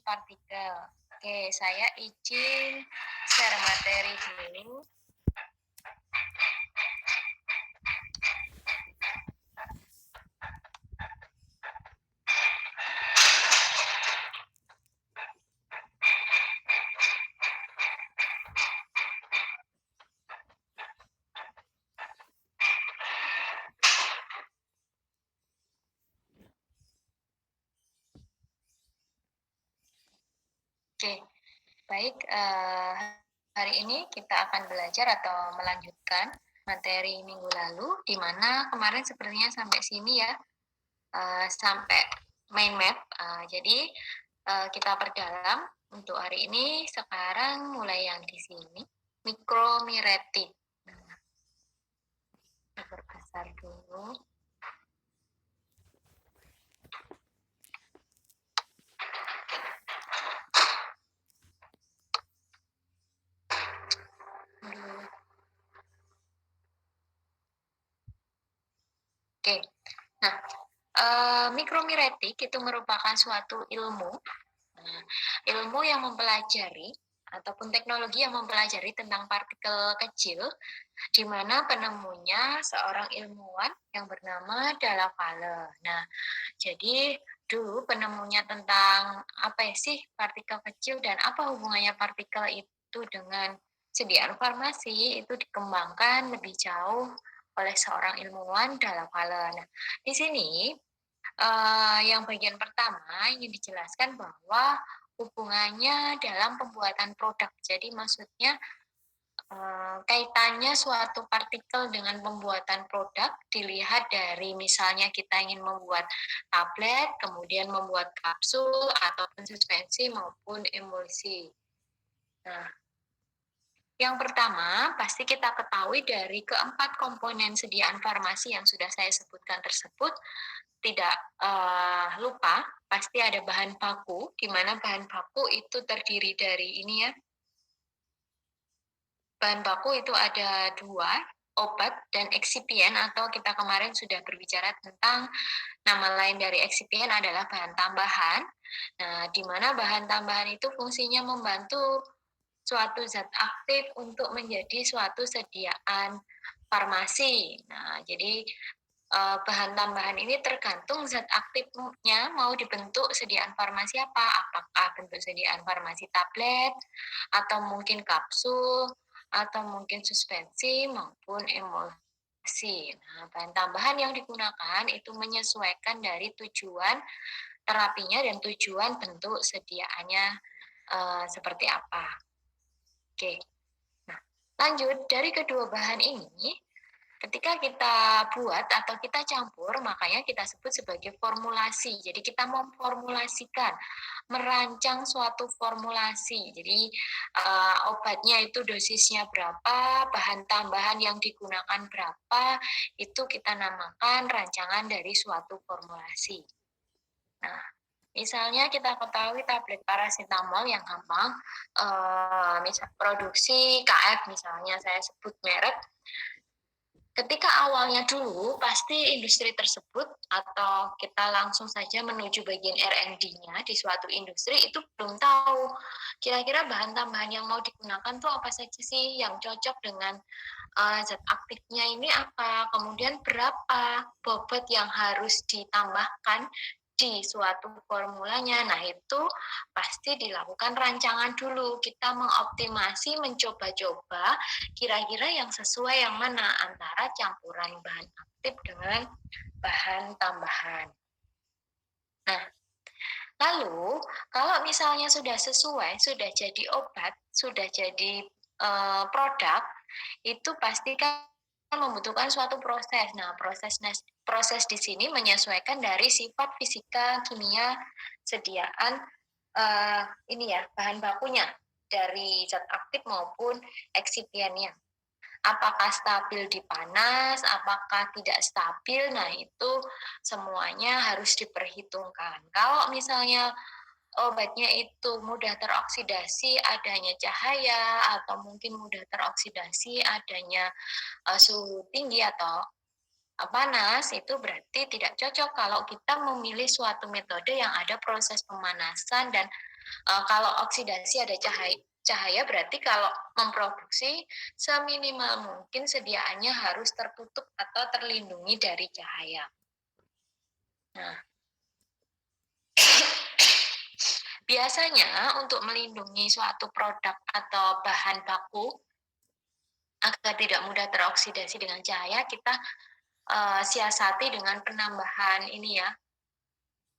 partikel. Oke, saya izin share materi dulu. Oke, baik. Hari ini kita akan belajar atau melanjutkan materi minggu lalu, di mana kemarin sepertinya sampai sini ya, sampai main map. Jadi kita perdalam untuk hari ini. Sekarang mulai yang di sini, mikromiretik. Nah, berbesar dulu. Oke, nah mikromiretik itu merupakan suatu ilmu, ilmu yang mempelajari ataupun teknologi yang mempelajari tentang partikel kecil, di mana penemunya seorang ilmuwan yang bernama Delavalle. Nah, jadi dulu penemunya tentang apa sih partikel kecil dan apa hubungannya partikel itu dengan sediaan farmasi itu dikembangkan lebih jauh oleh seorang ilmuwan Delavalle. Nah, di sini yang bagian pertama ingin dijelaskan bahwa hubungannya dalam pembuatan produk. Jadi maksudnya kaitannya suatu partikel dengan pembuatan produk dilihat dari misalnya kita ingin membuat tablet, kemudian membuat kapsul ataupun suspensi maupun emulsi. Nah, yang pertama, pasti kita ketahui dari keempat komponen sediaan farmasi yang sudah saya sebutkan tersebut, tidak lupa pasti ada bahan baku, di mana bahan baku itu terdiri dari ini ya. Bahan baku itu ada dua, obat dan eksipien, atau kita kemarin sudah berbicara tentang nama lain dari eksipien adalah bahan tambahan. Nah, di mana bahan tambahan itu fungsinya membantu suatu zat aktif untuk menjadi suatu sediaan farmasi. Nah, jadi bahan tambahan ini tergantung zat aktifnya mau dibentuk sediaan farmasi apa, apakah bentuk sediaan farmasi tablet, atau mungkin kapsul, atau mungkin suspensi maupun emulsi. Nah, bahan tambahan yang digunakan itu menyesuaikan dari tujuan terapinya dan tujuan bentuk sediaannya seperti apa. Oke, nah lanjut dari kedua bahan ini, ketika kita buat atau kita campur, makanya kita sebut sebagai formulasi. Jadi kita memformulasikan, merancang suatu formulasi. Jadi obatnya itu dosisnya berapa, bahan tambahan yang digunakan berapa, itu kita namakan rancangan dari suatu formulasi. Nah, misalnya kita ketahui tablet paracetamol yang gampang, misal produksi KF misalnya, saya sebut merek. Ketika awalnya dulu, pasti industri tersebut atau kita langsung saja menuju bagian R&D-nya di suatu industri itu belum tahu kira-kira bahan tambahan yang mau digunakan tuh apa saja sih yang cocok dengan zat aktifnya ini apa, kemudian berapa bobot yang harus ditambahkan di suatu formulanya. Nah, itu pasti dilakukan rancangan dulu. Kita mengoptimasi, mencoba-coba kira-kira yang sesuai yang mana antara campuran bahan aktif dengan bahan tambahan. Nah, lalu kalau misalnya sudah sesuai, sudah jadi obat, sudah jadi produk, itu pasti kan membutuhkan suatu proses. Nah, proses di sini menyesuaikan dari sifat fisika, kimia, sediaan ini ya bahan bakunya dari zat aktif maupun eksipiennya. Apakah stabil di panas, apakah tidak stabil, nah itu semuanya harus diperhitungkan. Kalau misalnya obatnya itu mudah teroksidasi adanya cahaya atau mungkin mudah teroksidasi adanya suhu tinggi atau panas, itu berarti tidak cocok kalau kita memilih suatu metode yang ada proses pemanasan dan Kalau oksidasi ada cahaya berarti kalau memproduksi seminimal mungkin sediaannya harus tertutup atau terlindungi dari cahaya. Nah, biasanya untuk melindungi suatu produk atau bahan baku agar tidak mudah teroksidasi dengan cahaya, kita siasati dengan penambahan ini ya,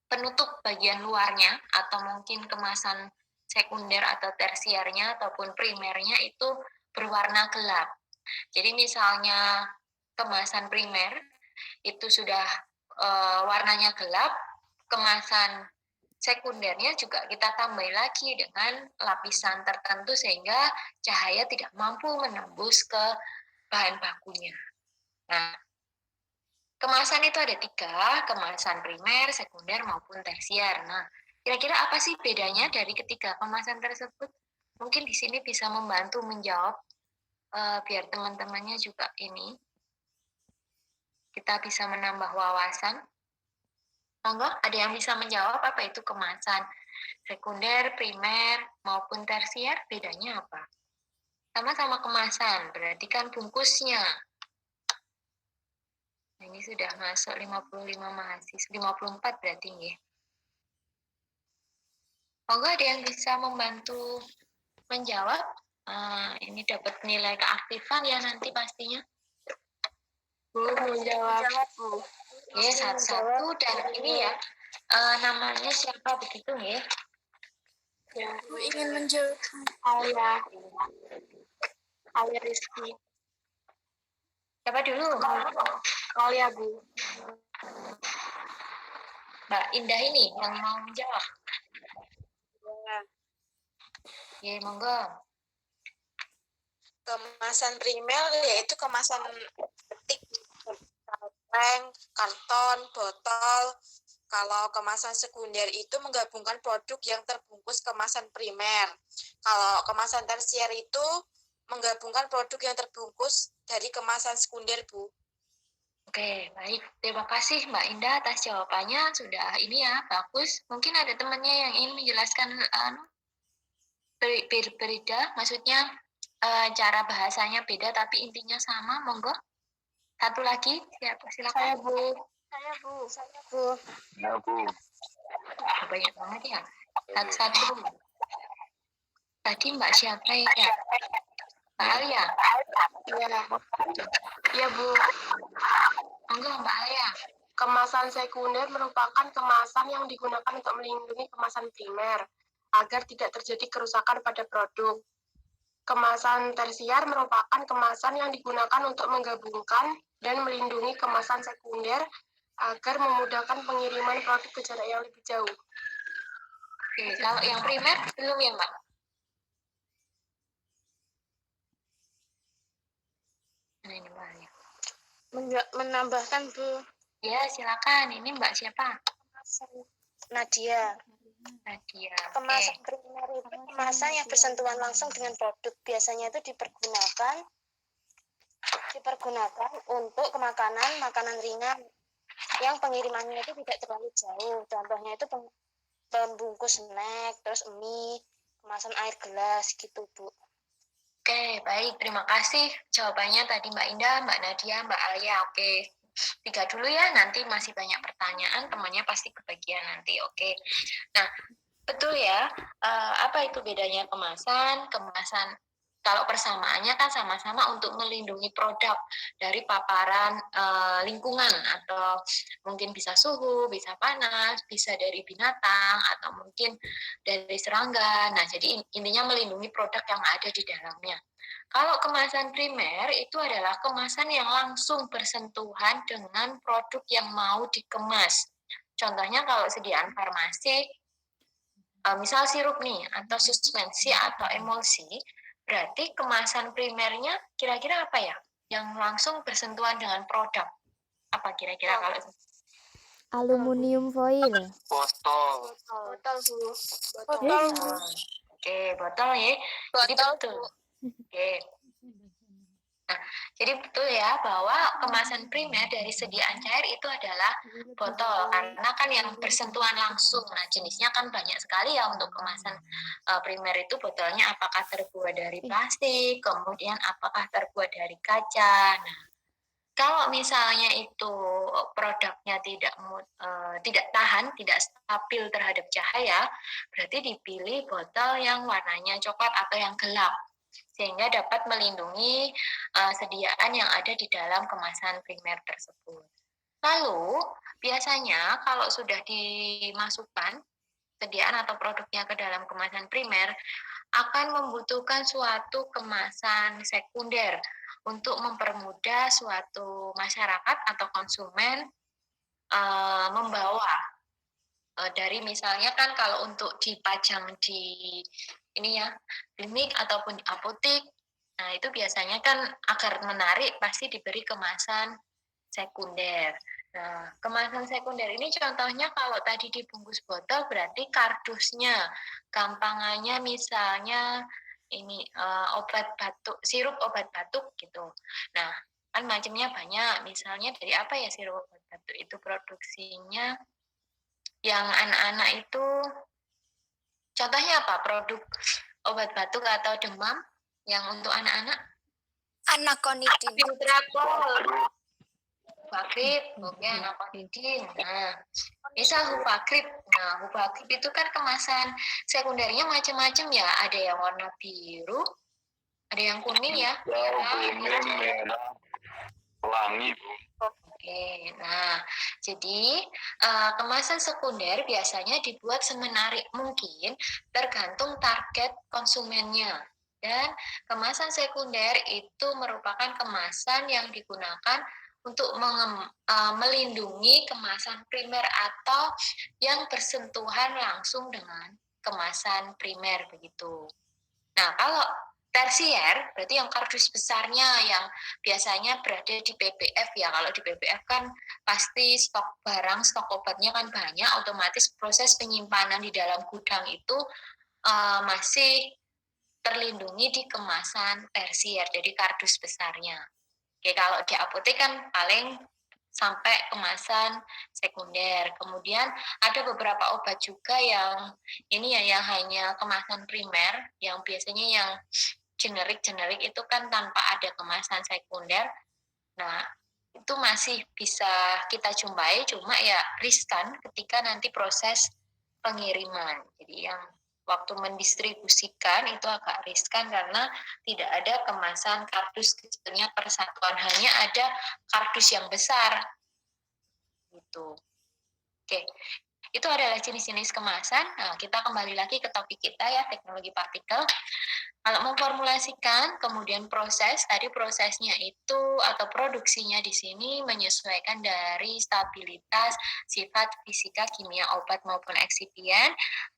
penutup bagian luarnya atau mungkin kemasan sekunder atau tersiernya ataupun primernya itu berwarna gelap. Jadi misalnya kemasan primer itu sudah warnanya gelap, kemasan sekundernya juga kita tambah lagi dengan lapisan tertentu sehingga cahaya tidak mampu menembus ke bahan bakunya. Nah, kemasan itu ada 3, kemasan primer, sekunder, maupun tersier. Nah, kira-kira apa sih bedanya dari ketiga kemasan tersebut? Mungkin di sini bisa membantu menjawab, biar teman-temannya juga ini, kita bisa menambah wawasan. Monggo, ada yang bisa menjawab apa itu kemasan sekunder, primer, maupun tersier, bedanya apa? Sama-sama kemasan, berarti kan bungkusnya. Ini sudah masuk 55 mahasiswa, 54 berarti ya. Monggo ada yang bisa membantu menjawab. Ini dapat nilai keaktifan ya nanti pastinya. Bu, menjawab. Ya, satu-satu dan ini ya, namanya siapa begitu ya? Ya, Bu ingin menjawab. Alia Rizky. Siapa dulu? Alia, Bu. Mbak Indah ini yang mau menjawab. Ya. Ya, monggo. Kemasan primer yaitu kemasan plastik, karton, botol. Kalau kemasan sekunder itu menggabungkan produk yang terbungkus kemasan primer. Kalau kemasan tersier itu menggabungkan produk yang terbungkus dari kemasan sekunder, Bu. Oke, baik. Terima kasih Mbak Indah atas jawabannya. Sudah ini ya, bagus. Mungkin ada temannya yang ingin menjelaskan berbeda, maksudnya cara bahasanya beda tapi intinya sama, monggo. Satu lagi, silakan. Saya, Bu. Ya, Bu. Banyak banget ya. Satu-satu. Tadi Mbak siapa ya? Mbak Alia? Iya, Bu. Monggo Mbak Alia. Kemasan sekunder merupakan kemasan yang digunakan untuk melindungi kemasan primer agar tidak terjadi kerusakan pada produk. Kemasan tersier merupakan kemasan yang digunakan untuk menggabungkan dan melindungi kemasan sekunder agar memudahkan pengiriman produk ke jarak yang lebih jauh. Oke, kalau yang primer belum ya Mbak? Nah, ini Mbak Alia. Menambahkan, Bu. Ya, silakan. Ini Mbak siapa? Nadia. Nadia. Kemasan primer itu kemasan yang bersentuhan langsung dengan produk. Biasanya itu dipergunakan untuk makanan ringan yang pengirimannya itu tidak terlalu jauh. Contohnya itu pembungkus snack, terus mie, kemasan air gelas gitu, Bu. Oke, baik. Terima kasih jawabannya tadi Mbak Indah, Mbak Nadia, Mbak Alia. Oke, 3 dulu ya. Nanti masih banyak pertanyaan, temannya pasti kebagian nanti. Oke. Nah, betul ya. Apa itu bedanya kemasan? Kemasan kalau persamaannya kan sama-sama untuk melindungi produk dari paparan lingkungan atau mungkin bisa suhu, bisa panas, bisa dari binatang atau mungkin dari serangga. Nah, jadi intinya melindungi produk yang ada di dalamnya. Kalau kemasan primer itu adalah kemasan yang langsung bersentuhan dengan produk yang mau dikemas. Contohnya kalau sediaan farmasi, misal sirup nih, atau suspensi atau emulsi, berarti kemasan primernya kira-kira apa ya? Yang langsung bersentuhan dengan produk. Apa kira-kira kalau Aluminium foil. Botol. Bu. Oke, botol ya. Jadi betul. Oke. Nah, Jadi betul ya bahwa kemasan primer dari sediaan cair itu adalah botol karena kan yang bersentuhan langsung. Nah, jenisnya kan banyak sekali ya untuk kemasan primer itu botolnya apakah terbuat dari plastik, kemudian apakah terbuat dari kaca. Nah, kalau misalnya itu produknya tidak tahan, tidak stabil terhadap cahaya, berarti dipilih botol yang warnanya coklat atau yang gelap sehingga dapat melindungi sediaan yang ada di dalam kemasan primer tersebut. Lalu, biasanya kalau sudah dimasukkan sediaan atau produknya ke dalam kemasan primer, akan membutuhkan suatu kemasan sekunder untuk mempermudah suatu masyarakat atau konsumen membawa dari misalnya kan kalau untuk dipajang di ini ya klinik ataupun di apotek, nah itu biasanya kan agar menarik pasti diberi kemasan sekunder. Nah, kemasan sekunder ini contohnya kalau tadi dibungkus botol berarti kardusnya, gampangannya misalnya ini obat batuk, sirup obat batuk gitu. Nah, kan macamnya banyak. Misalnya dari apa ya sirup obat batuk itu produksinya yang anak-anak itu contohnya apa? Produk obat batuk atau demam yang untuk anak-anak? Anakonidin. Filtrapol. Hufagrip, oke, anakonidin. Nah, misal hufagrip. Nah, hufagrip itu kan kemasan sekundernya macam-macam ya. Ada yang warna biru, ada yang kuning ya. Merah, pelangi, Bu. Oke, nah jadi kemasan sekunder biasanya dibuat semenarik mungkin tergantung target konsumennya. Dan kemasan sekunder itu merupakan kemasan yang digunakan untuk melindungi kemasan primer atau yang bersentuhan langsung dengan kemasan primer begitu. Nah, kalau tersier berarti yang kardus besarnya yang biasanya berada di PPF ya. Kalau di PPF kan pasti stok barang, stok obatnya kan banyak, otomatis proses penyimpanan di dalam gudang itu masih terlindungi di kemasan tersier, jadi kardus besarnya. Oke, kalau di apotek kan paling sampai kemasan sekunder. Kemudian ada beberapa obat juga yang ini ya yang hanya kemasan primer, yang biasanya yang generik itu kan tanpa ada kemasan sekunder. Nah, itu masih bisa kita jumpai, cuma ya riskan ketika nanti proses pengiriman. Jadi yang waktu mendistribusikan itu agak riskan karena tidak ada kemasan kardus kecilnya persatuan, hanya ada kardus yang besar gitu. Oke, itu adalah jenis-jenis kemasan. Nah, kita kembali lagi ke topik kita ya, teknologi partikel. Kalau memformulasikan, kemudian proses, tadi prosesnya itu atau produksinya di sini menyesuaikan dari stabilitas sifat fisika kimia obat maupun eksipien,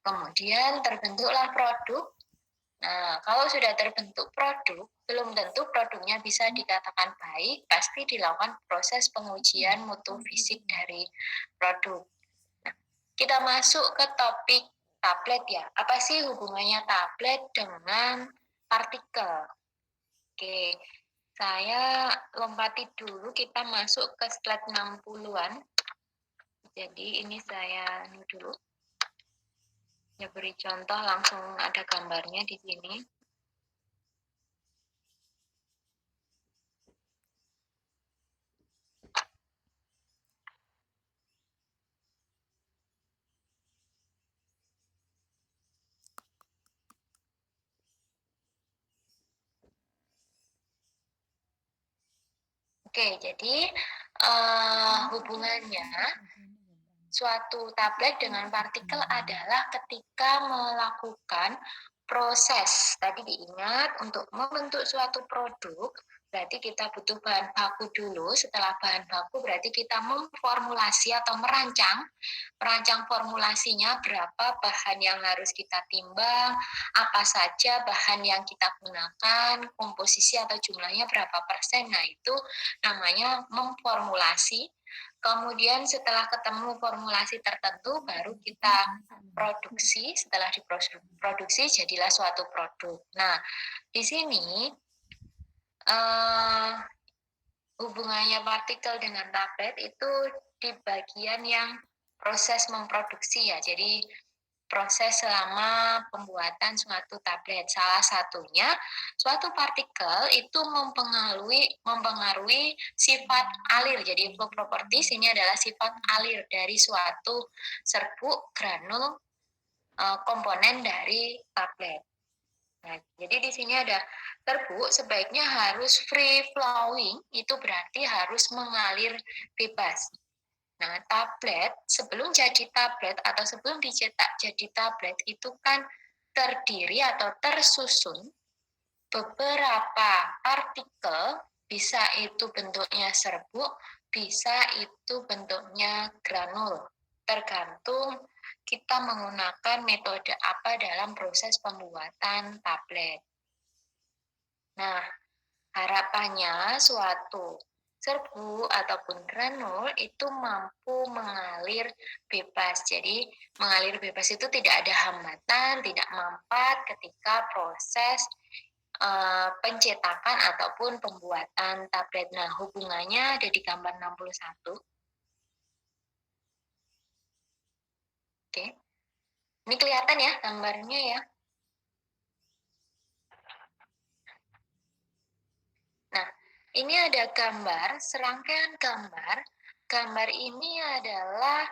kemudian terbentuklah produk. Nah, kalau sudah terbentuk produk, belum tentu produknya bisa dikatakan baik, pasti dilakukan proses pengujian mutu fisik dari produk. Nah, kita masuk ke topik tablet ya. Apa sih hubungannya tablet dengan partikel? Oke, saya lompati dulu, kita masuk ke slide 60-an. Jadi ini saya dulu. Ya beri contoh langsung ada gambarnya di sini. Oke, jadi hubungannya suatu tablet dengan partikel adalah ketika melakukan proses. Tadi diingat untuk membentuk suatu produk, berarti kita butuh bahan baku dulu. Setelah bahan baku berarti kita memformulasi atau merancang formulasinya, berapa bahan yang harus kita timbang, apa saja bahan yang kita gunakan, komposisi atau jumlahnya berapa persen. Nah, itu namanya memformulasi. Kemudian setelah ketemu formulasi tertentu baru kita produksi. Setelah diproduksi jadilah suatu produk. Nah, di sini hubungannya partikel dengan tablet itu di bagian yang proses memproduksi ya. Jadi proses selama pembuatan suatu tablet. Salah satunya suatu partikel itu mempengaruhi sifat alir. Jadi flow properties ini adalah sifat alir dari suatu serbuk granul komponen dari tablet. Nah, jadi di sini ada serbuk sebaiknya harus free flowing, itu berarti harus mengalir bebas. Nah, tablet sebelum jadi tablet atau sebelum dicetak jadi tablet itu kan terdiri atau tersusun beberapa partikel, bisa itu bentuknya serbuk, bisa itu bentuknya granul. Tergantung kita menggunakan metode apa dalam proses pembuatan tablet. Nah, harapannya suatu serbuk ataupun granul itu mampu mengalir bebas. Jadi mengalir bebas itu tidak ada hambatan, tidak mampat ketika proses pencetakan ataupun pembuatan tablet. Nah, hubungannya ada di gambar 61. Oke. Ini kelihatan ya gambarnya ya. Nah, ini ada gambar, serangkaian gambar. Gambar ini adalah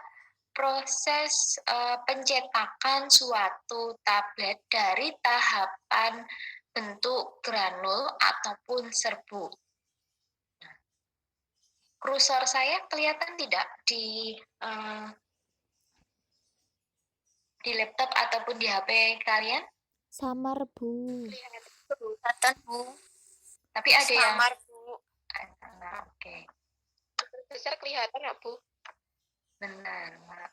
proses pencetakan suatu tablet dari tahapan bentuk granul ataupun serbuk. Kursor saya kelihatan tidak di laptop ataupun di HP kalian? Samar, Bu. Kelihatan, Bu. Tapi ada yang Samar, Bu. Oke. Besar kelihatan nggak, Bu? Benar, Mak.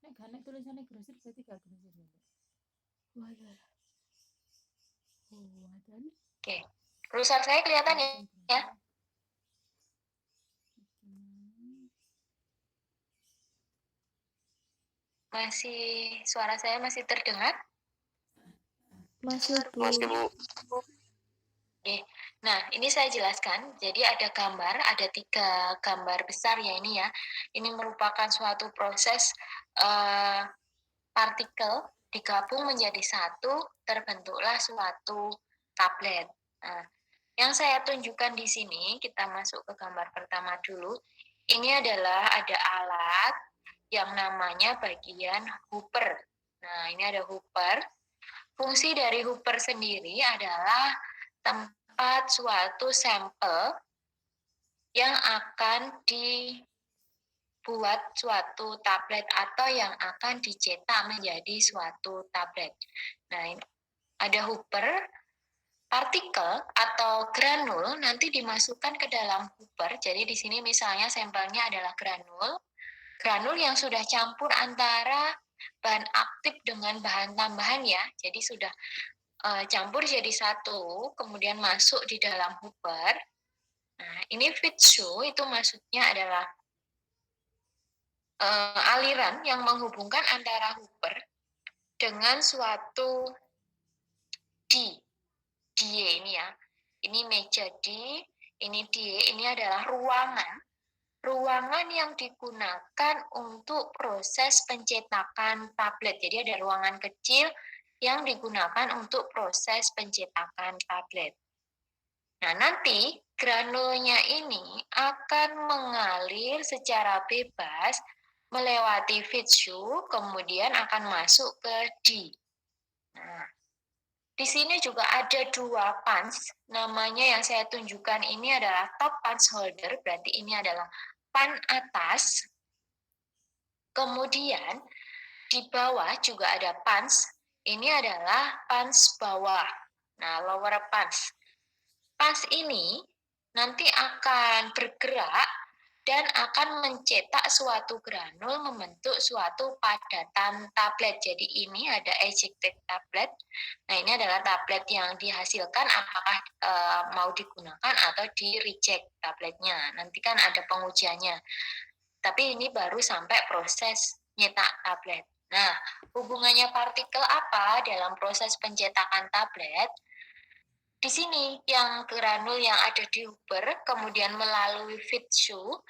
Nek gak nek tulisannya grosir berarti gak grosir ya. Waduh. Oh, ada nih. Oke. Kursor saya kelihatan ya? Masih suara saya masih terdengar? Masih, Bu. Masih, Bu. Oke. Nah, ini saya jelaskan. Jadi ada gambar, ada 3 gambar besar ya ini ya. Ini merupakan suatu proses partikel digabung menjadi satu, terbentuklah suatu tablet. Nah, yang saya tunjukkan di sini, kita masuk ke gambar pertama dulu. Ini adalah ada alat yang namanya bagian hooper. Nah, ini ada hooper. Fungsi dari hooper sendiri adalah tempat suatu sampel yang akan dibuat suatu tablet atau yang akan dicetak menjadi suatu tablet. Nah, ini ada hooper, partikel atau granul nanti dimasukkan ke dalam hooper. Jadi di sini misalnya sampelnya adalah granul. Granul yang sudah campur antara bahan aktif dengan bahan tambahan ya. Jadi sudah campur jadi satu, kemudian masuk di dalam hooper. Nah, ini feed shoe itu maksudnya adalah aliran yang menghubungkan antara hooper dengan suatu die ini ya. Ini meja ini die, ini adalah ruangan yang digunakan untuk proses pencetakan tablet. Jadi ada ruangan kecil yang digunakan untuk proses pencetakan tablet. Nah, nanti granulnya ini akan mengalir secara bebas melewati feed shoe, kemudian akan masuk ke D. Nah, di sini juga ada 2 punch, namanya yang saya tunjukkan ini adalah top punch holder, berarti ini adalah pan atas. Kemudian di bawah juga ada punch, ini adalah punch bawah. Nah, lower punch. Punch ini nanti akan bergerak dan akan mencetak suatu granul membentuk suatu padatan tablet. Jadi ini ada ejected tablet. Nah, ini adalah tablet yang dihasilkan apakah mau digunakan atau di reject tabletnya. Nanti kan ada pengujiannya. Tapi ini baru sampai proses nyetak tablet. Nah, hubungannya partikel apa dalam proses pencetakan tablet? Di sini yang granul yang ada di Hooper kemudian melalui feed shoe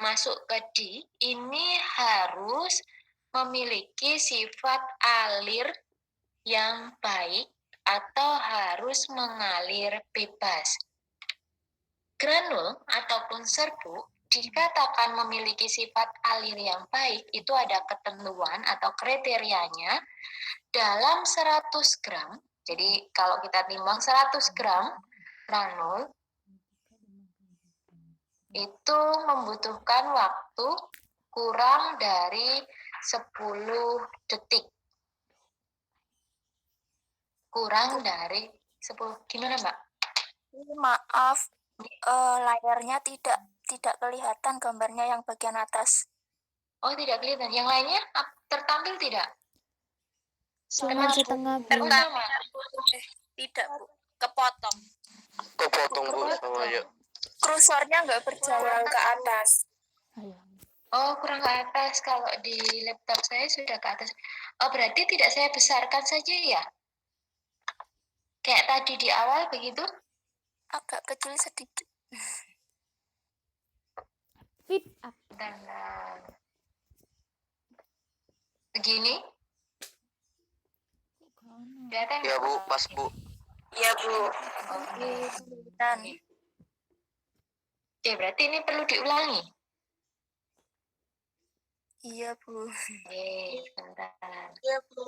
masuk ke D, ini harus memiliki sifat alir yang baik atau harus mengalir bebas. Granul ataupun serbuk dikatakan memiliki sifat alir yang baik, itu ada ketentuan atau kriterianya dalam 100 gram. Jadi kalau kita timbang 100 gram granul itu membutuhkan waktu kurang dari 10 detik. Kurang dari 10. Gimana, Mbak? Maaf, layarnya tidak kelihatan gambarnya yang bagian atas. Oh, tidak kelihatan. Yang lainnya tertampil tidak? Cuma setengah, Bu. Oh, sama. Tidak, Bu. Kepotong. Kepotong Bu sama ya. Kursornya nggak berjalan ke atas. Ayo. Oh, kurang ke atas. Kalau di laptop saya sudah ke atas. Oh, berarti tidak saya besarkan saja ya? Kayak tadi di awal begitu? Agak kecil sedikit. Fit up. Dan begini? Kelihatan Ya nggak? Bu, pas Bu. Iya, Bu. Oke. Dan Oke, berarti ini perlu diulangi. iya, Bu. Oke, sebentar. Iya, Bu.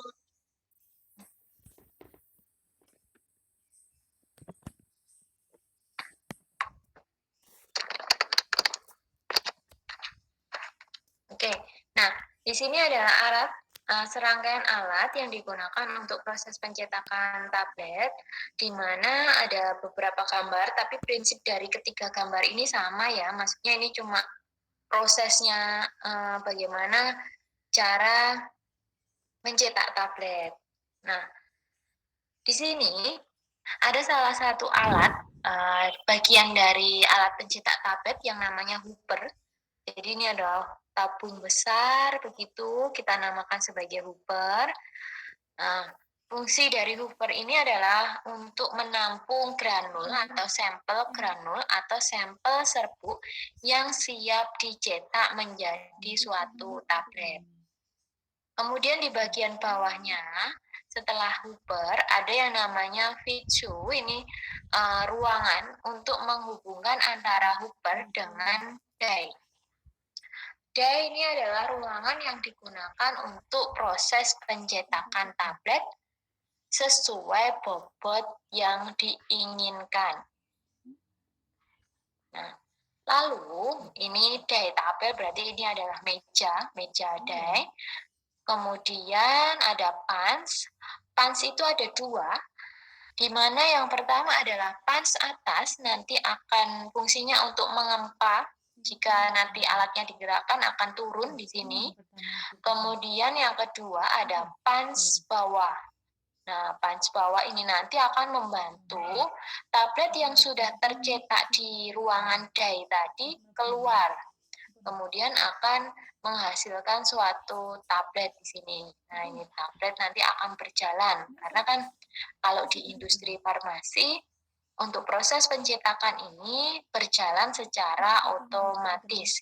Oke, nah di sini adalah serangkaian alat yang digunakan untuk proses pencetakan tablet, di mana ada beberapa gambar, tapi prinsip dari ketiga gambar ini sama ya, maksudnya ini cuma prosesnya bagaimana cara mencetak tablet. Nah, di sini ada salah satu alat, bagian dari alat pencetak tablet yang namanya Hooper. Jadi ini adalah tabung besar, begitu kita namakan sebagai Hooper. Nah, fungsi dari Hooper ini adalah untuk menampung granul atau sampel granul atau sampel serbuk yang siap dicetak menjadi suatu tablet. Kemudian di bagian bawahnya, setelah Hooper, ada yang namanya feed shoe. Ini ruangan untuk menghubungkan antara Hooper dengan die. Die ini adalah ruangan yang digunakan untuk proses pencetakan tablet sesuai bobot yang diinginkan. Nah, lalu ini die tablet berarti ini adalah meja die. Kemudian ada pans. Pans itu ada dua, di mana yang pertama adalah pans atas, nanti akan fungsinya untuk mengempa. Jika nanti alatnya digerakkan akan turun di sini. Kemudian yang kedua ada pans bawah. Nah, pans bawah ini nanti akan membantu tablet yang sudah tercetak di ruangan die tadi keluar. Kemudian akan menghasilkan suatu tablet di sini. Nah, ini tablet nanti akan berjalan. Karena kan kalau di industri farmasi, untuk proses pencetakan ini berjalan secara otomatis.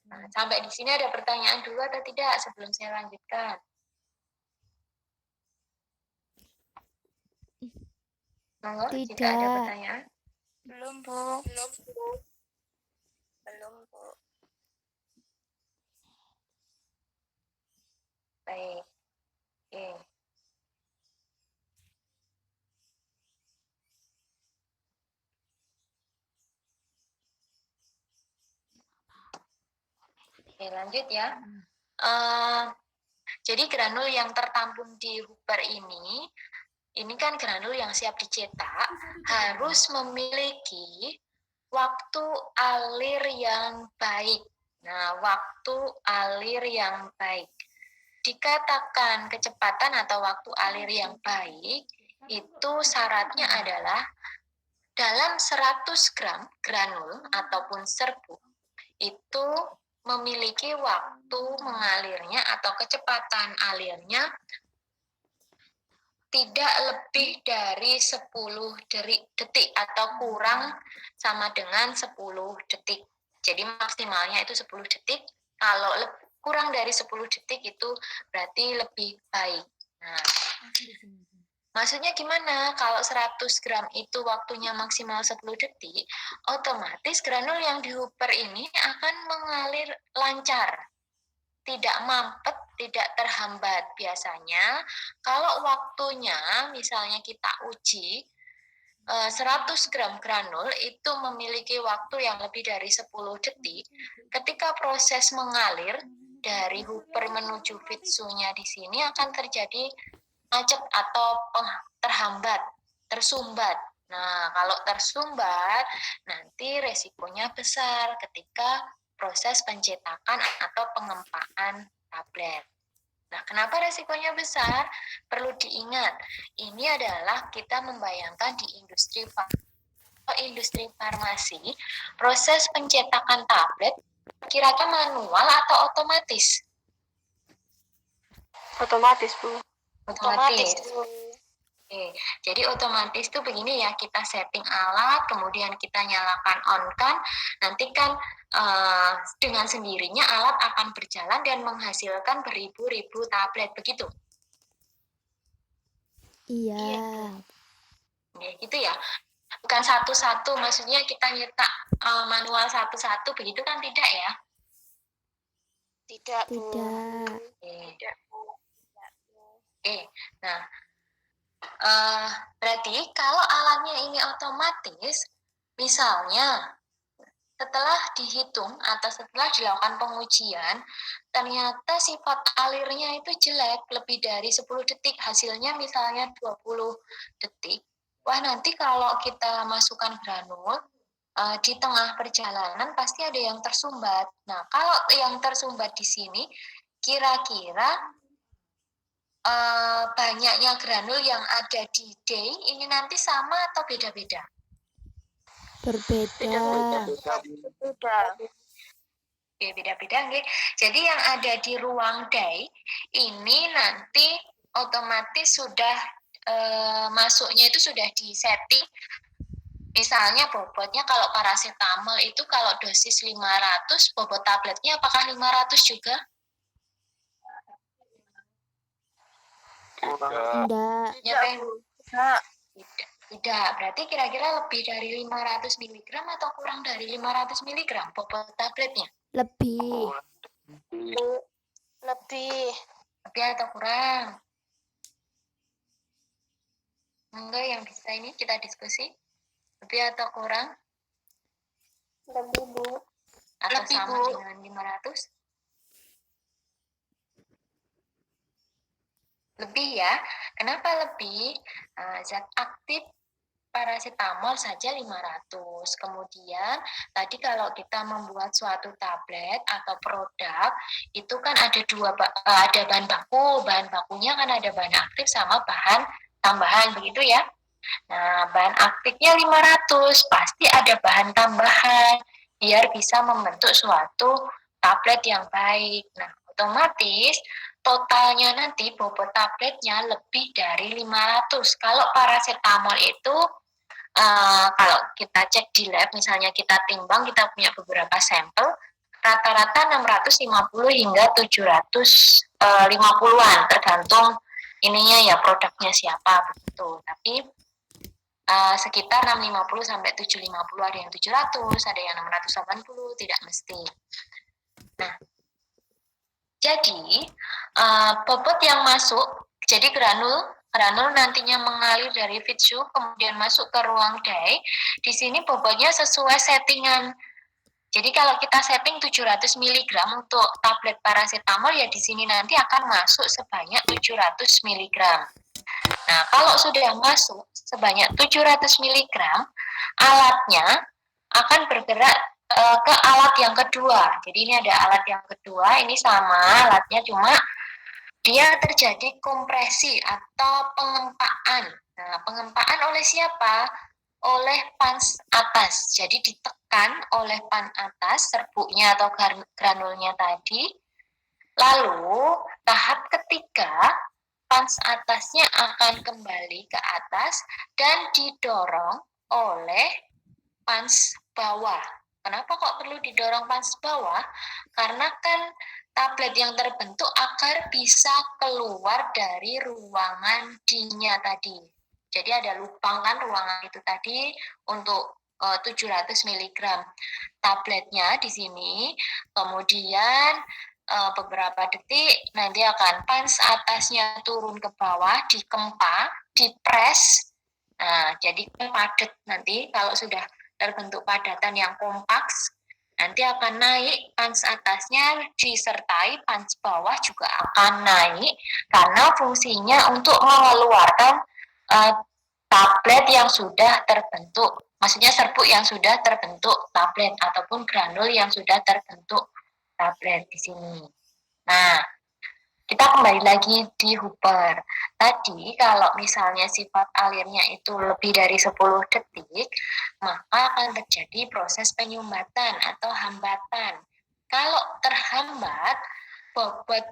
Nah, sampai di sini ada pertanyaan dulu atau tidak sebelum saya lanjutkan? Monggo, jika ada Tidak. pertanyaan. Belum, Bu. Belum, Bu. Baik. Oke. Oke, lanjut ya. Jadi granul yang tertampung di Hooper ini kan granul yang siap dicetak, harus memiliki waktu alir yang baik. Nah, waktu alir yang baik. Dikatakan kecepatan atau waktu alir yang baik, itu syaratnya adalah dalam 100 gram granul ataupun serbuk, itu memiliki waktu mengalirnya atau kecepatan alirnya tidak lebih dari 10 detik atau kurang sama dengan 10 detik. Jadi maksimalnya itu 10 detik. Kalau kurang dari 10 detik itu berarti lebih baik. Nah, maksudnya gimana? Kalau 100 gram itu waktunya maksimal 10 detik, otomatis granul yang dihuper ini akan mengalir lancar. Tidak mampet, tidak terhambat. Biasanya kalau waktunya misalnya kita uji 100 gram granul itu memiliki waktu yang lebih dari 10 detik. Ketika proses mengalir dari hooper menuju fitsunya di sini akan terjadi macet atau terhambat, tersumbat. Nah, kalau tersumbat nanti resikonya besar ketika proses pencetakan atau pengempaan tablet. Nah, kenapa resikonya besar? Perlu diingat, ini adalah kita membayangkan di industri farmasi, proses pencetakan tablet kira-kira manual atau otomatis? Otomatis, Bu. Otomatis. Oke, jadi otomatis tuh begini ya, kita setting alat, kemudian kita nyalakan on kan, nanti kan dengan sendirinya alat akan berjalan dan menghasilkan beribu-ribu tablet, begitu? Iya. Ya, gitu ya. Bukan satu-satu, maksudnya kita nyetak manual satu-satu, begitu kan tidak ya? Tidak, Bu. Tidak. Oke, nah berarti kalau alatnya ini otomatis, misalnya setelah dihitung atau setelah dilakukan pengujian, ternyata sifat alirnya itu jelek, lebih dari 10 detik, hasilnya misalnya 20 detik. Wah, nanti kalau kita masukkan granul, di tengah perjalanan pasti ada yang tersumbat. Nah, kalau yang tersumbat di sini, kira-kira banyaknya granul yang ada di day ini nanti sama atau beda-beda? Berbeda. Oke, beda-beda nggih. Jadi yang ada di ruang day ini nanti otomatis sudah masuknya itu sudah disetting. Misalnya bobotnya kalau paracetamol itu kalau dosis 500, bobot tabletnya apakah 500 juga? Enggak. Tidak. Berarti kira-kira lebih dari 500 mg atau kurang dari 500 mg bobot tabletnya? Lebih. Lebih. Lebih atau kurang? Enggak, yang bisa ini kita diskusi. Lebih atau kurang? Lebih, Bu. Atau Lebih, sama Bu. dengan 500? Lebih ya. Kenapa lebih? Zat aktif paracetamol saja 500. Kemudian tadi kalau kita membuat suatu tablet atau produk itu kan ada ada bahan baku. Bahan bakunya kan ada bahan aktif sama bahan tambahan, begitu ya. Nah, bahan aktifnya 500, pasti ada bahan tambahan biar bisa membentuk suatu tablet yang baik. Nah, otomatis totalnya nanti bobot tabletnya lebih dari 500. Kalau paracetamol itu kalau kita cek di lab, misalnya kita timbang, kita punya beberapa sampel, rata-rata 650 hingga 750-an, tergantung ininya ya, produknya siapa begitu. Tapi sekitar 650 sampai 750, ada yang 700, ada yang 680, tidak mesti. Nah, jadi bobot yang masuk, jadi granul nantinya mengalir dari fitsu kemudian masuk ke ruang day. Di sini bobotnya sesuai settingan. Jadi kalau kita setting 700 mg untuk tablet paracetamol, ya di sini nanti akan masuk sebanyak 700 mg. Nah, kalau sudah masuk sebanyak 700 mg, alatnya akan bergerak ke alat yang kedua. Jadi ini ada alat yang kedua, ini sama alatnya, cuma dia terjadi kompresi atau pengempaan. Nah, pengempaan oleh siapa? oleh pans atas. Jadi ditekan oleh pan atas serbuknya atau granulnya tadi. Lalu tahap ketiga, pans atasnya akan kembali ke atas dan didorong oleh pans bawah. Kenapa kok perlu didorong pans bawah? Karena kan tablet yang terbentuk agar bisa keluar dari ruangan D-nya tadi. Jadi ada lubang kan ruangan itu tadi untuk 700 mg tabletnya di sini. Kemudian beberapa detik nanti akan pans atasnya turun ke bawah, dikempa, dipres. Nah, jadi padat nanti kalau sudah terbentuk padatan yang kompaks, nanti akan naik pans atasnya disertai pans bawah juga akan naik karena fungsinya untuk mengeluarkan tablet yang sudah terbentuk. Maksudnya serbuk yang sudah terbentuk tablet ataupun granul yang sudah terbentuk tablet di sini. Nah, kita kembali lagi di Hooper. Tadi kalau misalnya sifat alirnya itu lebih dari 10 detik, maka akan terjadi proses penyumbatan atau hambatan. Kalau terhambat, bobot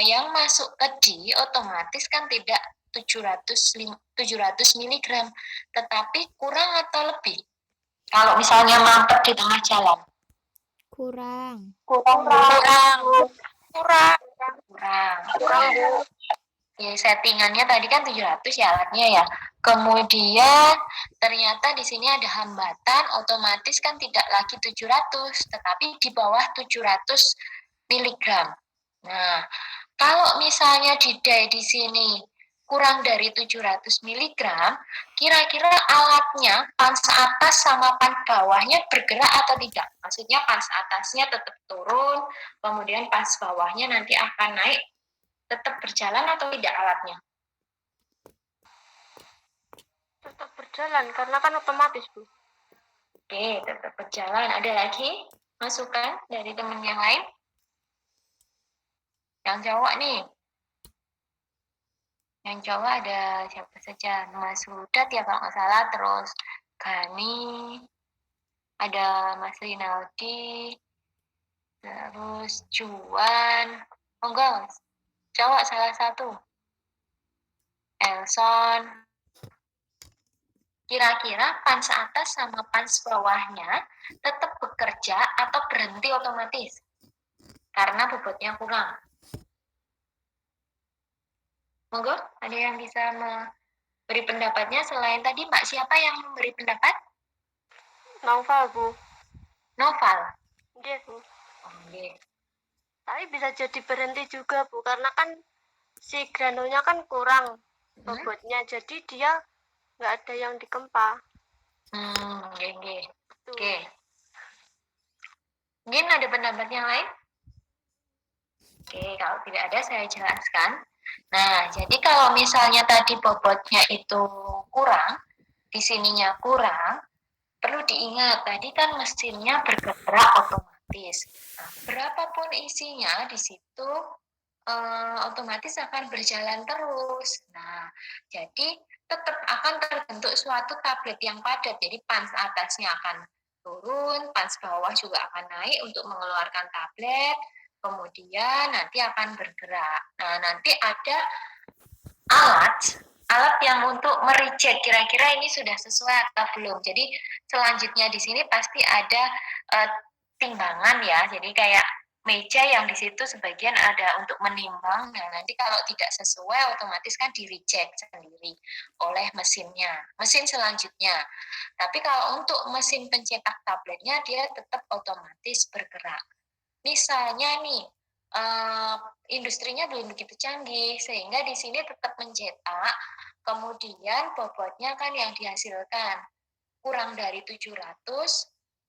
yang masuk ke D otomatis kan tidak 700 mg, tetapi kurang atau lebih. Kalau misalnya mampet di tengah jalan. Kurang. Kurang. Bu. Ya, settingannya tadi kan 700 ya alatnya ya. Kemudian ternyata di sini ada hambatan, otomatis kan tidak lagi 700, tetapi di bawah 700 mg. Nah, kalau misalnya di sini kurang dari 700 mg, kira-kira alatnya pans atas sama pans bawahnya bergerak atau tidak? Maksudnya pans atasnya tetap turun, kemudian pans bawahnya nanti akan naik, tetap berjalan atau tidak alatnya? Tetap berjalan karena kan otomatis, Bu. Oke, tetap berjalan. Ada lagi masukan dari teman yang lain? Yang cowok nih. Yang cowok ada siapa saja? Mas Hudat ya kalau nggak salah, terus Gani, ada Mas Rinaldi, terus Juan, monggo, cowok salah satu, Elson. Kira-kira pans atas sama pans bawahnya tetap bekerja atau berhenti otomatis? Karena bobotnya kurang. Monggo, ada yang bisa memberi pendapatnya selain tadi Mbak? Siapa yang memberi pendapat? Novel, Bu. Noval. Iya, Bu. Oke. Tapi bisa jadi berhenti juga, Bu, karena kan si granulnya kan kurang bobotnya, jadi dia nggak ada yang dikempa. Oke. Mungkin ada pendapat yang lain? Oke, kalau tidak ada saya jelaskan. Nah, jadi kalau misalnya tadi bobotnya itu kurang, di sininya kurang, perlu diingat tadi kan mesinnya bergerak otomatis. Nah, berapapun isinya di situ otomatis akan berjalan terus. Nah, jadi tetap akan terbentuk suatu tablet yang padat. Jadi pans atasnya akan turun, pans bawah juga akan naik untuk mengeluarkan tablet. Kemudian nanti akan bergerak. Nah, nanti ada alat yang untuk mereject kira-kira ini sudah sesuai atau belum. Jadi selanjutnya di sini pasti ada timbangan ya. Jadi kayak meja yang di situ sebagian ada untuk menimbang. Nah, nanti kalau tidak sesuai otomatis kan di reject sendiri oleh mesinnya, mesin selanjutnya. Tapi kalau untuk mesin pencetak tabletnya dia tetap otomatis bergerak. Misalnya nih, industrinya belum begitu canggih, sehingga di sini tetap mencetak, kemudian bobotnya kan yang dihasilkan kurang dari 700,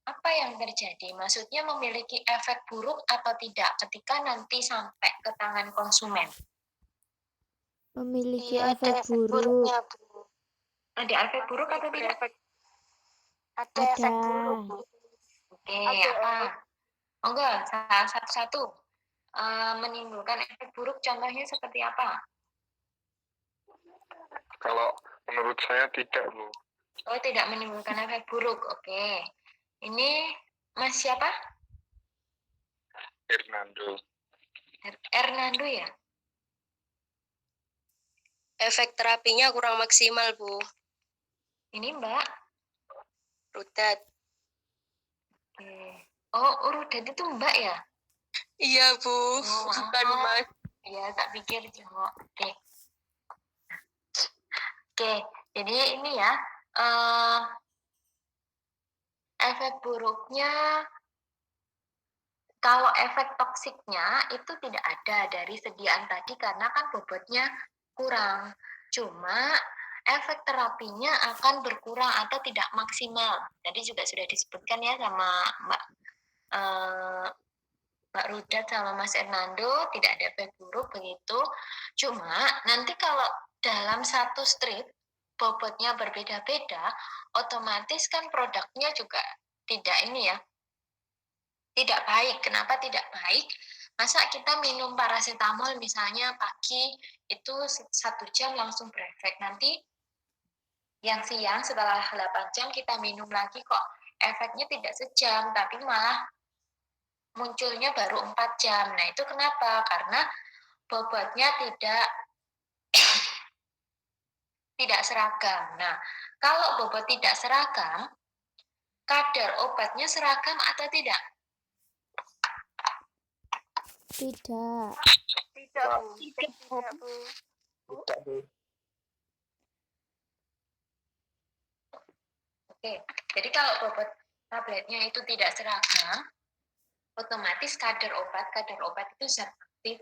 apa yang terjadi? Maksudnya memiliki efek buruk atau tidak ketika nanti sampai ke tangan konsumen? Memiliki Iya, efek ada efek buruk. buruknya, Bu. Ada efek buruk atau tidak? Ada efek buruk, Bu. Oke, Ada apa? Monggo, salah satu-satu. Menimbulkan efek buruk contohnya seperti apa? Kalau menurut saya tidak, Bu. Oh, tidak menimbulkan efek buruk. Oke. Ini Mas siapa? Hernando. Hernando ya? Efek terapinya kurang maksimal, Bu. Ini Mbak. Rudat. Oke. Oh, Rudat itu Mbak ya? Iya, Bu. Oh, Bukan, maaf. Mas. Iya, tak pikir cowok. Oke. Oke, jadi ini ya, efek buruknya, kalau efek toksiknya itu tidak ada dari sediaan tadi karena kan bobotnya kurang. Cuma efek terapinya akan berkurang atau tidak maksimal. Tadi juga sudah disebutkan ya sama Mbak Rudat sama Mas Hernando, tidak ada efek buruk begitu. Cuma nanti kalau dalam satu strip bobotnya berbeda-beda, otomatis kan produknya juga tidak ini ya, tidak baik. Kenapa tidak baik? Masa kita minum paracetamol misalnya pagi itu 1 jam langsung berefek, nanti yang siang setelah 8 jam kita minum lagi kok efeknya tidak sejam, tapi malah munculnya baru 4 jam. Nah itu kenapa? Karena bobotnya tidak seragam. Nah, kalau bobot tidak seragam, kadar obatnya seragam atau tidak? Tidak. Tidak, Bu. Tidak, Bu. Tidak, Bu. Oke, jadi kalau bobot tabletnya itu tidak seragam, otomatis kadar obat itu zat aktif.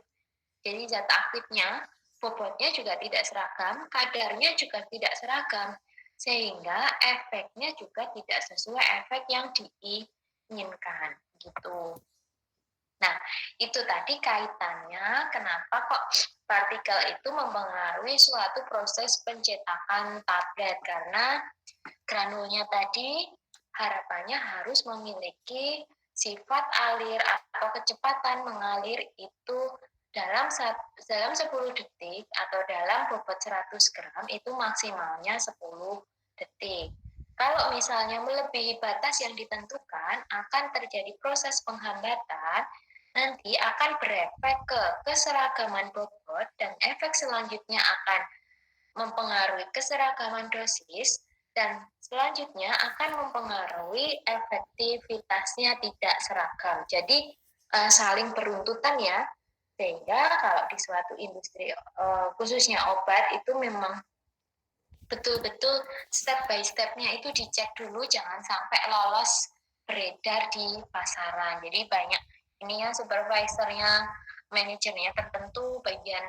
Jadi zat aktifnya, bobotnya juga tidak seragam, kadarnya juga tidak seragam, sehingga efeknya juga tidak sesuai efek yang diinginkan, gitu. Nah, itu tadi kaitannya kenapa kok partikel itu mempengaruhi suatu proses pencetakan tablet, karena granulnya tadi harapannya harus memiliki sifat alir atau kecepatan mengalir itu dalam 10 detik atau dalam bobot 100 gram itu maksimalnya 10 detik. Kalau misalnya melebihi batas yang ditentukan, akan terjadi proses penghambatan, nanti akan berefek ke keseragaman bobot dan efek selanjutnya akan mempengaruhi keseragaman dosis dan selanjutnya akan mempengaruhi efektivitasnya tidak seragam. Jadi saling beruntutan ya, sehingga kalau di suatu industri khususnya obat itu memang betul-betul step by stepnya itu dicek dulu, jangan sampai lolos beredar di pasaran. Jadi banyak ini ya supervisornya, manajernya tertentu, bagian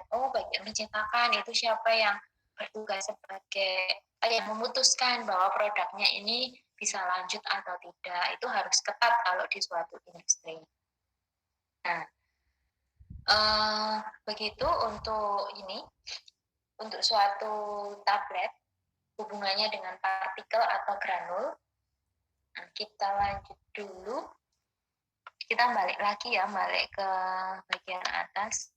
pencetakan itu siapa yang bertugas sebagai yang memutuskan bahwa produknya ini bisa lanjut atau tidak, itu harus ketat kalau di suatu industri. Nah, begitu untuk ini, untuk suatu tablet hubungannya dengan partikel atau granul. Nah, kita lanjut dulu. Kita balik lagi ya, balik ke bagian atas.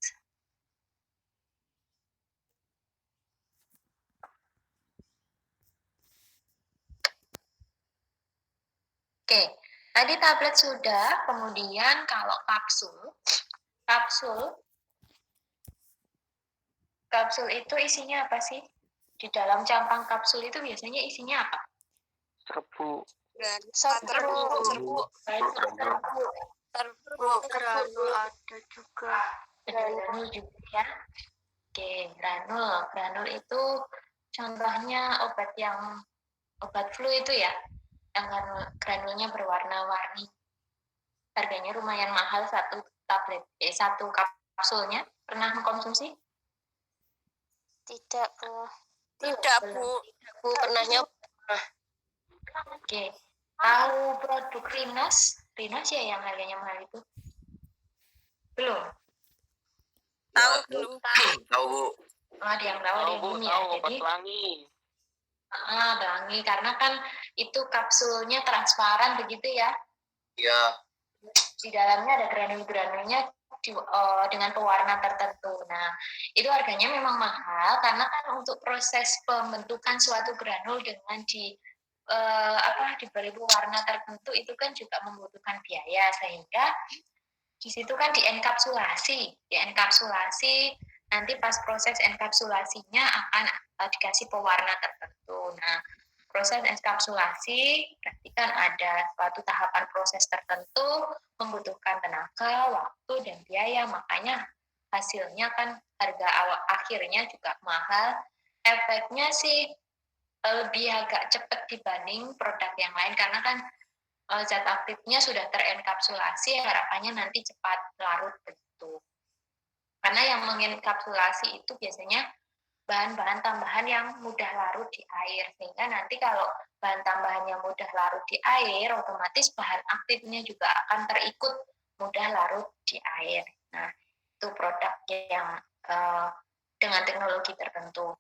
Oke, tadi tablet sudah, kemudian kalau kapsul itu isinya apa sih? Di dalam cangkang kapsul itu biasanya isinya apa? Serbu. Serbuk Granul ada juga. Granul juga ya. Oke, granul itu contohnya obat flu itu ya, yang granulnya berwarna-warni. Harganya lumayan mahal satu kapsulnya. Pernah mengkonsumsi? Tidak, Bu. Tidak, Bu. Bu pernah nyoba. Oke. Tahu produk Rinas? Rinas ya yang harganya mahal itu? Belum? Tahu belum tahu. Tahu, Bu. Ada yang tahu, ada yang belum ya. Jadi pelangi. pelangi, karena kan itu kapsulnya transparan begitu ya. Iya. Di dalamnya ada granul-granulnya dengan pewarna tertentu. Nah, itu harganya memang mahal karena kan untuk proses pembentukan suatu granul dengan diberi warna tertentu itu kan juga membutuhkan biaya, sehingga di situ kan dienkapsulasi, nanti pas proses enkapsulasinya akan dikasih pewarna tertentu. Nah, proses enkapsulasi berarti kan ada suatu tahapan proses tertentu, membutuhkan tenaga, waktu, dan biaya, makanya hasilnya kan harga akhirnya juga mahal. Efeknya sih lebih agak cepat dibanding produk yang lain, karena kan zat aktifnya sudah terenkapsulasi, harapannya nanti cepat larut begitu. Karena yang mengenkapsulasi itu biasanya bahan-bahan tambahan yang mudah larut di air, sehingga nanti kalau bahan tambahan yang mudah larut di air, otomatis bahan aktifnya juga akan terikut mudah larut di air. Nah, itu produk yang dengan teknologi tertentu.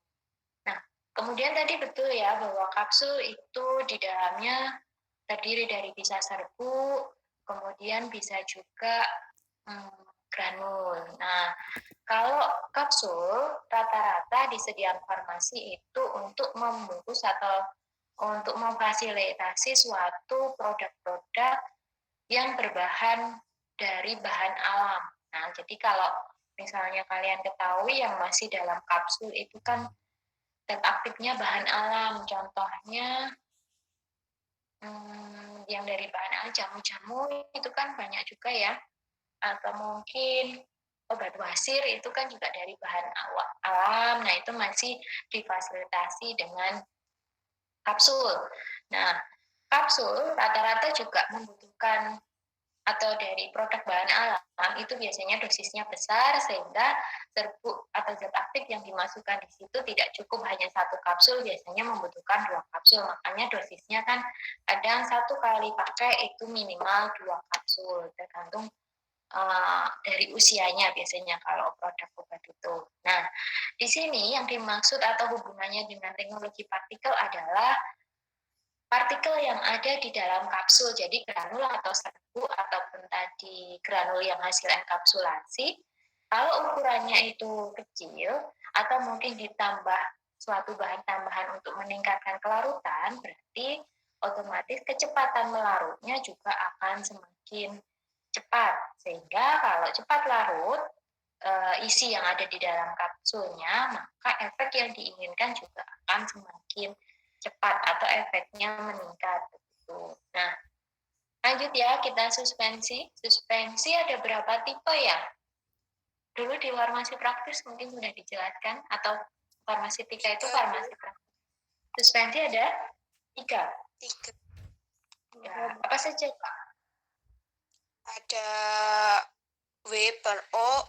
Nah, kemudian tadi betul ya bahwa kapsul itu di dalamnya terdiri dari bisa serbuk, kemudian bisa juga granul. Nah, kalau kapsul rata-rata disediakan farmasi itu untuk membungkus atau untuk memfasilitasi suatu produk-produk yang berbahan dari bahan alam. Nah, jadi kalau misalnya kalian ketahui yang masih dalam kapsul itu kan zat aktifnya bahan alam, contohnya yang dari bahan alam, jamu-jamu itu kan banyak juga ya, atau mungkin obat wasir itu kan juga dari bahan alam. Nah, itu masih difasilitasi dengan kapsul. Nah, kapsul rata-rata juga membutuhkan atau dari produk bahan alam itu biasanya dosisnya besar, sehingga serbuk atau zat aktif yang dimasukkan di situ tidak cukup hanya satu kapsul, biasanya membutuhkan 2 kapsul. Makanya dosisnya kan kadang 1 kali pakai itu minimal 2 kapsul, tergantung dari usianya biasanya kalau produk obat itu. Nah, di sini yang dimaksud atau hubungannya dengan teknologi partikel adalah partikel yang ada di dalam kapsul, jadi granul atau serbuk ataupun tadi granul yang hasil enkapsulasi, kalau ukurannya itu kecil atau mungkin ditambah suatu bahan tambahan untuk meningkatkan kelarutan, berarti otomatis kecepatan melarutnya juga akan semakin cepat. Sehingga kalau cepat larut isi yang ada di dalam kapsulnya, maka efek yang diinginkan juga akan semakin cepat atau efeknya meningkat begitu. Nah, lanjut ya, kita suspensi. Suspensi ada berapa tipe ya? Dulu di farmasi praktis mungkin sudah dijelaskan, atau farmastika itu farmasi praktis. Suspensi ada 3. 3. Ya, apa saja Pak? Ada W per O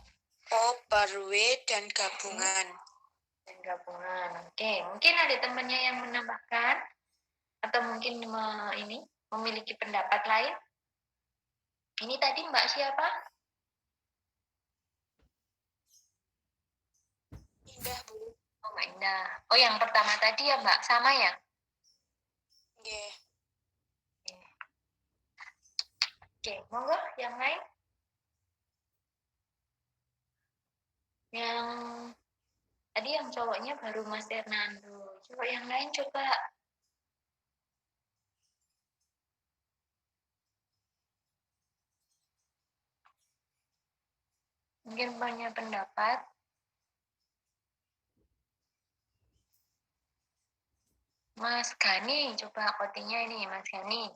per W, dan gabungan. Dan gabungan. Oke, mungkin ada temannya yang menambahkan atau mungkin memiliki pendapat lain. Ini tadi Mbak siapa? Indah, Bu. Oh, Mbak Indah. Oh, yang pertama tadi ya Mbak, sama ya? Yeah. Oke, monggo yang lain. Yang tadi yang cowoknya baru Mas Fernando. Coba yang lain coba. Mungkin punya pendapat. Mas Gani, coba kotinya ini Mas Gani.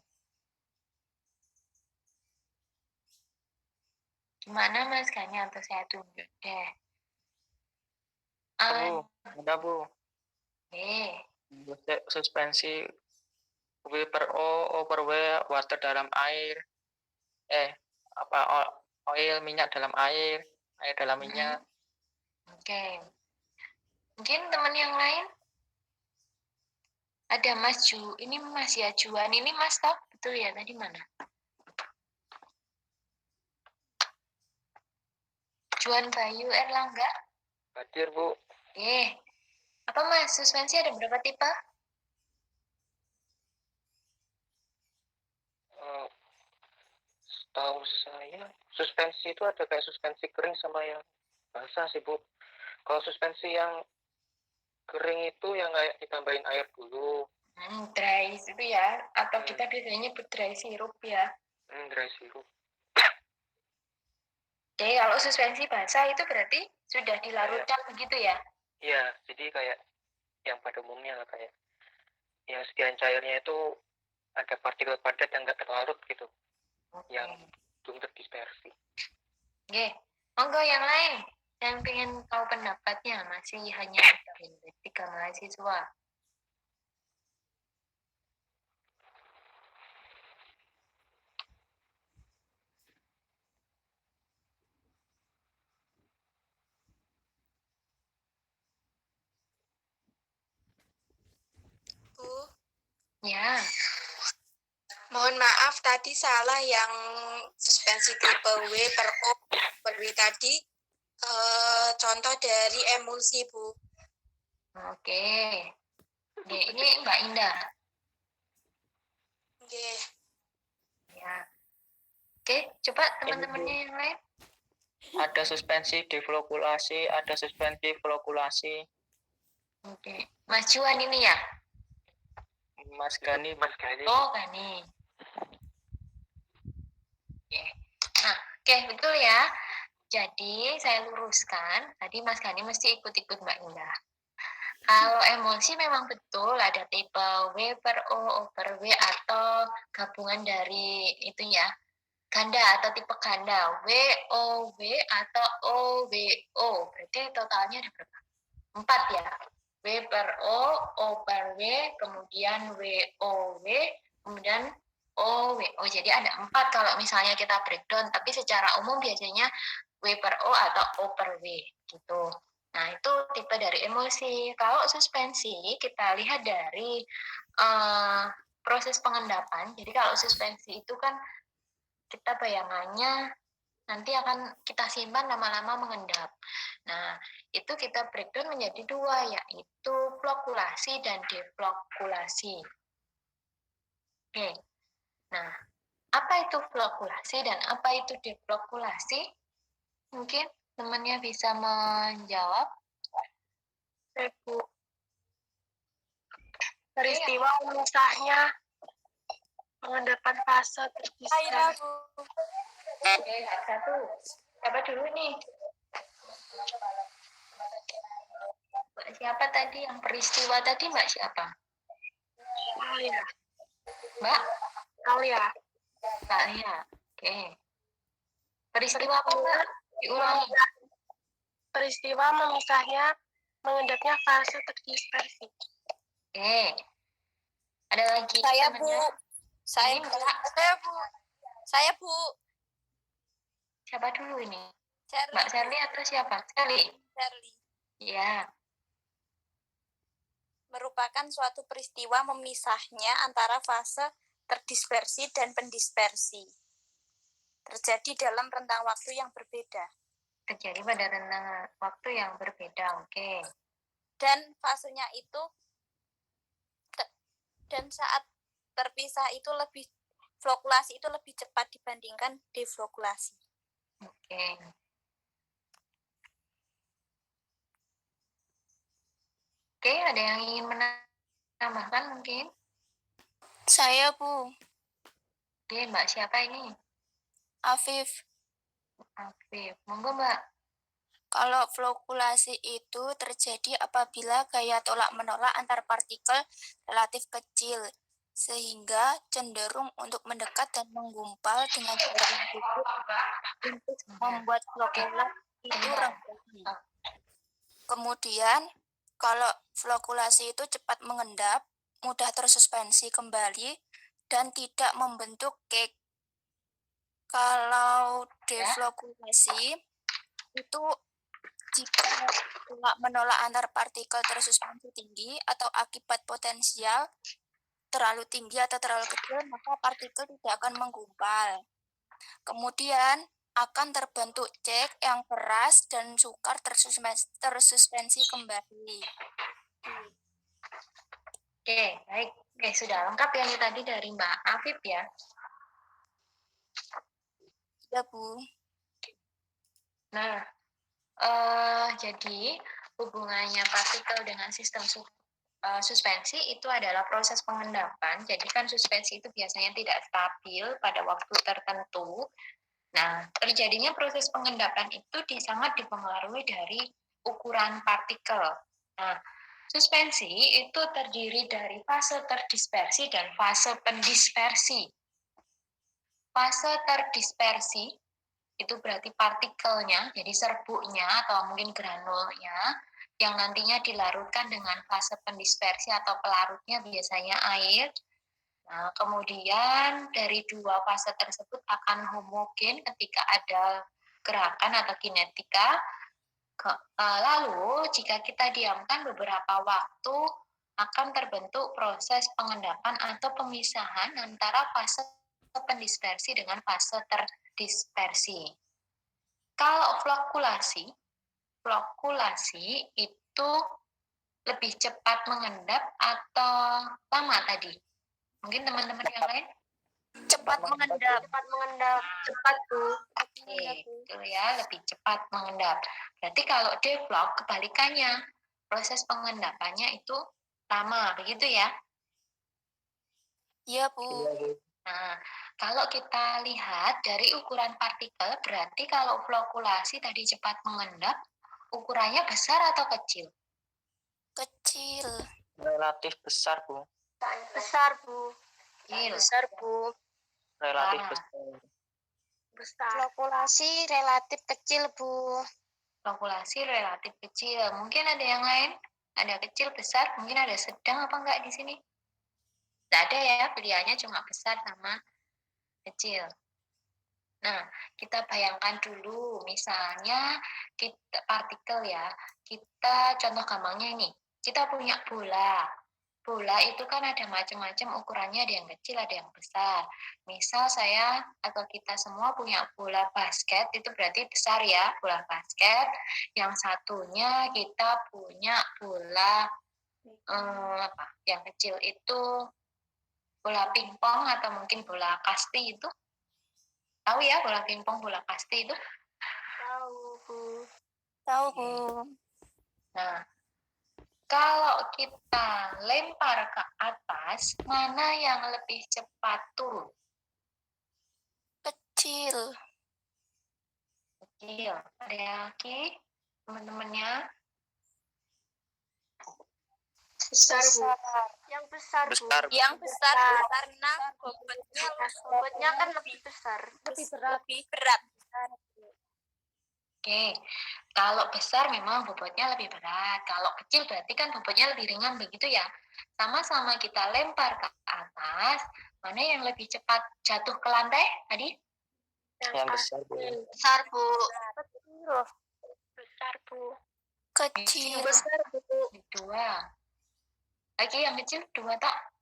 Gimana Mas Gani, atau saya tunjuk deh? Bu, ada Bu. Suspensi W per O per W, water dalam air, oil, minyak dalam air dalam minyak. Oke. Mungkin teman yang lain? Ada Mas ini Mas ya, Juan. Ini Mas tahu betul ya tadi mana? Juan Bayu Erlangga? Hadir Bu. Apa Mas, suspensi ada berapa tipe? Tahu saya suspensi itu ada kayak suspensi kering sama yang basah sih Bu. Kalau suspensi yang kering itu yang kayak ditambahin air dulu, Dry itu ya, atau kita biasanya nyebut dry syrup ya. Dry syrup. Jadi kalau suspensi basah itu berarti sudah dilarutkan begitu ya? Iya, jadi kayak yang pada umumnya lah, kayak yang sekian cairnya itu ada partikel padat yang nggak terlarut gitu, yang belum terdispersi. Oke, monggo yang lain yang pengen tahu pendapatnya, masih hanya ada 3 mahasiswa. Bu, Ya, mohon maaf tadi salah yang suspensi tipe W per O per W tadi. Contoh dari emulsi, Bu. oke. Oke, ini Mbak Indah. Oke. Ya. Oke, coba teman-temannya yang lain. Ada suspensi deflokulasi, ada suspensi flokulasi. Oke, Mas Juan ini ya? Mas Gani. Oh, Gani. Oke. Nah, oke, betul ya. Jadi, saya luruskan. Tadi Mas Gani mesti ikut-ikut Mbak Indah. Kalau emulsi memang betul ada tipe W per O per W atau gabungan dari itu ya, ganda atau tipe ganda, WOW atau OWO. Berarti totalnya ada berapa? 4 ya. W per O per W, kemudian WOW, kemudian OWO. Jadi ada 4 kalau misalnya kita breakdown, tapi secara umum biasanya W per O atau O per W gitu. Nah, itu tipe dari emulsi. Kalau suspensi, kita lihat dari proses pengendapan. Jadi kalau suspensi itu kan kita bayangannya nanti akan kita simpan lama-lama mengendap. Nah, itu kita breakdown menjadi 2, yaitu flokulasi dan deflokulasi. Oke. Nah, apa itu flokulasi dan apa itu deflokulasi? Mungkin temannya bisa menjawab. Bu. Peristiwa memisahnya pengendapan fase Saya, terdispersi. Bu. Oke, satu. Siapa dulu nih? Mbak siapa tadi yang peristiwa tadi? Mbak siapa? Alia. Mbak? Alia. Mbak ya. Oke. Peristiwa apa, Mbak? Diulangi. Peristiwa memisahnya mengendapnya fase terdispersi. Oke. Ada lagi Saya, temannya? Bu. Saya, Ini, Bu. Mbak. Saya, Bu. Saya, Bu. Siapa dulu ini? Shirley, Mbak Sally atau siapa? Sally. Shirley. Ya. Merupakan suatu peristiwa memisahnya antara fase terdispersi dan pendispersi. Terjadi dalam rentang waktu yang berbeda. Terjadi pada rentang waktu yang berbeda. Oke. Dan fasenya itu dan saat terpisah itu lebih flokulasi itu lebih cepat dibandingkan deflokulasi. Oke. Oke, ada yang ingin menambahkan mungkin? Saya, Bu. Oke, Mbak siapa ini? Afif. Afif. Monggo, Mbak. Kalau flokulasi itu terjadi apabila gaya tolak-menolak antar partikel relatif kecil, sehingga cenderung untuk mendekat dan menggumpal dengan jarak yang cukup untuk membuat flokula itu rendah. Kemudian, kalau flokulasi itu cepat mengendap, mudah tersuspensi kembali, dan tidak membentuk cake. Kalau deflokulasi itu jika menolak antar partikel tersuspensi tinggi atau akibat potensial terlalu tinggi atau terlalu kecil, maka partikel tidak akan menggumpal. Kemudian akan terbentuk cake yang keras dan sukar tersuspensi kembali. Oke, baik. Oke, sudah lengkap yang tadi dari Mbak Afif ya? Ya, Bu. Nah, jadi hubungannya partikel dengan sistem suspensi itu adalah proses pengendapan. Jadi kan suspensi itu biasanya tidak stabil pada waktu tertentu. Nah, terjadinya proses pengendapan itu sangat dipengaruhi dari ukuran partikel. Nah, suspensi itu terdiri dari fase terdispersi dan fase pendispersi. Fase terdispersi itu berarti partikelnya, jadi serbuknya atau mungkin granulnya, yang nantinya dilarutkan dengan fase pendispersi atau pelarutnya biasanya air. Nah, kemudian dari dua fase tersebut akan homogen ketika ada gerakan atau kinetika. Lalu, jika kita diamkan beberapa waktu, akan terbentuk proses pengendapan atau pemisahan antara fase pendispersi dengan fase terdispersi. Kalau flokulasi itu lebih cepat mengendap atau lama tadi? Mungkin teman-teman yang lain? Cepat mengendap. Cepat, Bu. Oke, itu ya, lebih cepat mengendap. Berarti kalau devlog kebalikannya, proses pengendapannya itu lama, begitu ya? Iya, Bu. Nah, kalau kita lihat dari ukuran partikel, berarti kalau flokulasi tadi cepat mengendap, ukurannya besar atau kecil? Kecil. Relatif besar, Bu. Besar, Bu. Kecil. Besar, Bu. Relatif Ah. besar. Besar. Flokulasi relatif kecil, Bu. Flokulasi relatif kecil. Mungkin ada yang lain? Ada kecil, besar, mungkin ada sedang apa enggak di sini? Tidak ada ya, pilihannya cuma besar sama kecil. Nah, kita bayangkan dulu, misalnya kita partikel ya, kita contoh gampangnya ini, kita punya bola. Bola itu kan ada macam-macam ukurannya, ada yang kecil, ada yang besar. Misal saya atau kita semua punya bola basket, itu berarti besar ya, bola basket. Yang satunya kita punya bola yang kecil itu bola pingpong atau mungkin bola kasti itu. Tahu ya bola pingpong, bola kasti itu? Tahu, Bu. Tahu, Bu. Nah, kalau kita lempar ke atas, mana yang lebih cepat turun? Kecil. Kecil. Ada lagi teman-temannya? Besar, Bu. Yang besar, Bu. Besar. Yang besar karena Bobotnya kan lebih besar. lebih berat. Oke, kalau besar memang bobotnya lebih berat. Kalau kecil berarti kan bobotnya lebih ringan, begitu ya. Sama-sama kita lempar ke atas, mana yang lebih cepat jatuh ke lantai tadi? Yang besar, Bu. Besar, Bu. Kecil. Besar, Bu. Kecil. Besar, Bu. Dua. Lagi yang kecil dua tak?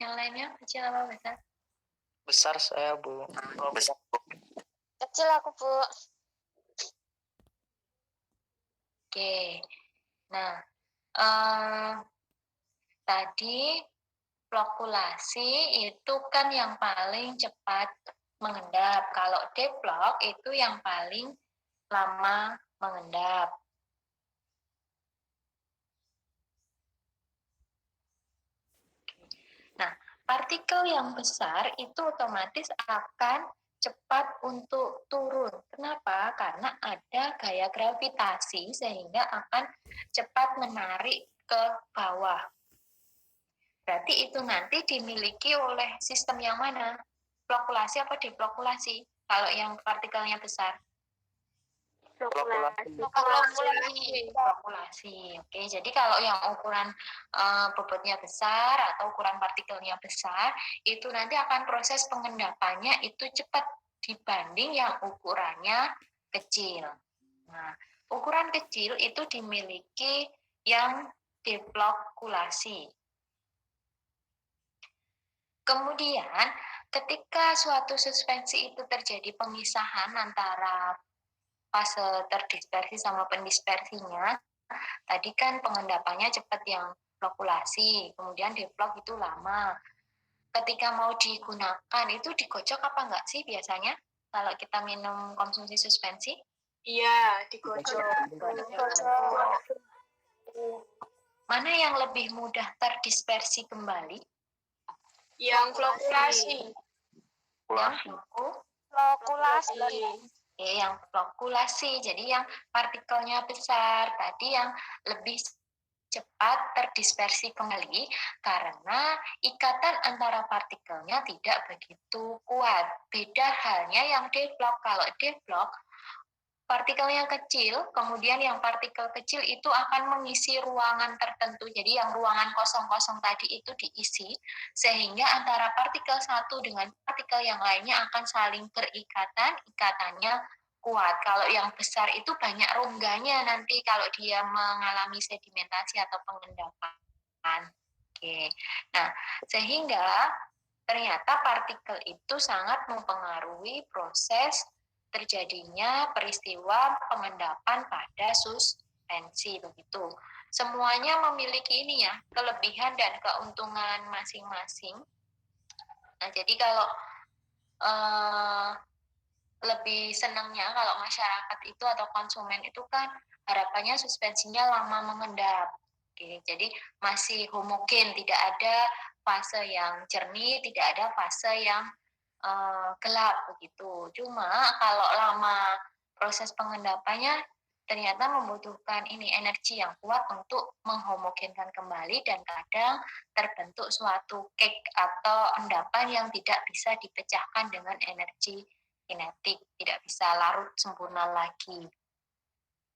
Yang lainnya kecil apa besar? Besar saya, Bu. Oh, besar, Bu. Kecil aku, Bu. Oke. Nah, tadi flokulasi itu kan yang paling cepat mengendap. Kalau devlog itu yang paling lama mengendap. Nah, partikel yang besar itu otomatis akan cepat untuk turun. Kenapa? Karena ada gaya gravitasi sehingga akan cepat menarik ke bawah. Berarti itu nanti dimiliki oleh sistem yang mana? Flokulasi apa deflokulasi? Kalau yang partikelnya besar? Flokulasi. Oke, jadi kalau yang ukuran bobotnya besar atau ukuran partikelnya besar, itu nanti akan proses pengendapannya itu cepat dibanding yang ukurannya kecil. Nah, ukuran kecil itu dimiliki yang deflokulasi. Kemudian, ketika suatu suspensi itu terjadi pemisahan antara fase terdispersi sama pendispersinya, tadi kan pengendapannya cepat yang flokulasi, kemudian devlog itu lama. Ketika mau digunakan, itu digocok apa enggak sih biasanya kalau kita minum konsumsi suspensi? Iya, digocok. mana yang lebih mudah terdispersi kembali? Yang flokulasi. Yang Flokulasi. yang flokulasi. Jadi yang partikelnya besar tadi yang lebih cepat terdispersi kembali karena ikatan antara partikelnya tidak begitu kuat. Beda halnya yang deadlock. Kalau deadlock partikelnya kecil, kemudian yang partikel kecil itu akan mengisi ruangan tertentu. Jadi yang ruangan kosong-kosong tadi itu diisi, sehingga antara partikel satu dengan partikel yang lainnya akan saling berikatan, ikatannya kuat. Kalau yang besar itu banyak rongganya nanti kalau dia mengalami sedimentasi atau pengendapan. Oke. Nah, sehingga ternyata partikel itu sangat mempengaruhi proses terjadinya peristiwa pengendapan pada suspensi begitu. Semuanya memiliki ini ya, kelebihan dan keuntungan masing-masing. Nah, jadi kalau lebih senangnya kalau masyarakat itu atau konsumen itu kan harapannya suspensinya lama mengendap. Oke, jadi masih homogen, tidak ada fase yang jernih, tidak ada fase yang gelap begitu. Cuma kalau lama proses pengendapannya ternyata membutuhkan ini energi yang kuat untuk menghomogenkan kembali dan kadang terbentuk suatu cake atau endapan yang tidak bisa dipecahkan dengan energi kinetik, tidak bisa larut sempurna lagi.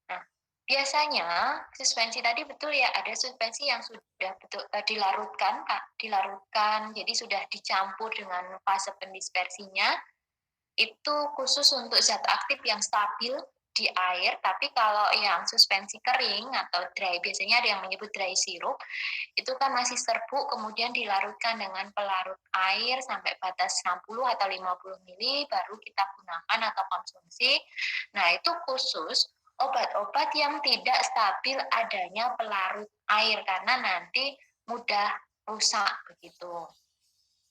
Nah, biasanya suspensi tadi betul ya, ada suspensi yang sudah betul dilarutkan, jadi sudah dicampur dengan fase pendispersinya. Itu khusus untuk zat aktif yang stabil di air, tapi kalau yang suspensi kering atau dry, biasanya ada yang menyebut dry syrup, itu kan masih serbuk, kemudian dilarutkan dengan pelarut air sampai batas 60 atau 50 mili, baru kita gunakan atau konsumsi. Nah, itu khusus obat-obat yang tidak stabil adanya pelarut air, karena nanti mudah rusak begitu.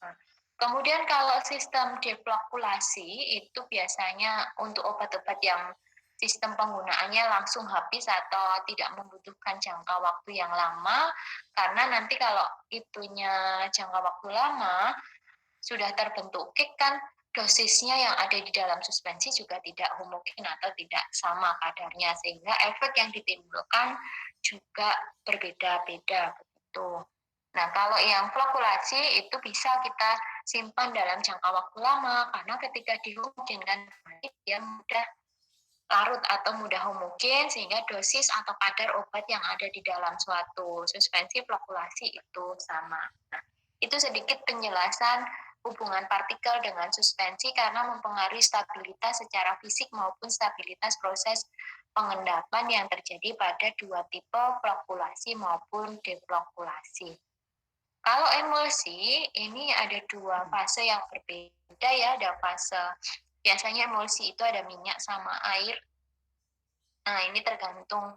Nah, kemudian kalau sistem deflokulasi itu biasanya untuk obat-obat yang sistem penggunaannya langsung habis atau tidak membutuhkan jangka waktu yang lama, karena nanti kalau itunya jangka waktu lama sudah terbentuk kick kan dosisnya yang ada di dalam suspensi juga tidak homogen atau tidak sama kadarnya, sehingga efek yang ditimbulkan juga berbeda-beda begitu. Nah, kalau yang flokulasi itu bisa kita simpan dalam jangka waktu lama, karena ketika dihomogenkan dia mudah larut atau mudah homogen, sehingga dosis atau kadar obat yang ada di dalam suatu suspensi flokulasi itu sama. Nah, itu sedikit penjelasan hubungan partikel dengan suspensi karena mempengaruhi stabilitas secara fisik maupun stabilitas proses pengendapan yang terjadi pada dua tipe flokulasi maupun deflokulasi. Kalau emulsi, ini ada dua fase yang berbeda ya. Ada fase, biasanya emulsi itu ada minyak sama air. Nah, ini tergantung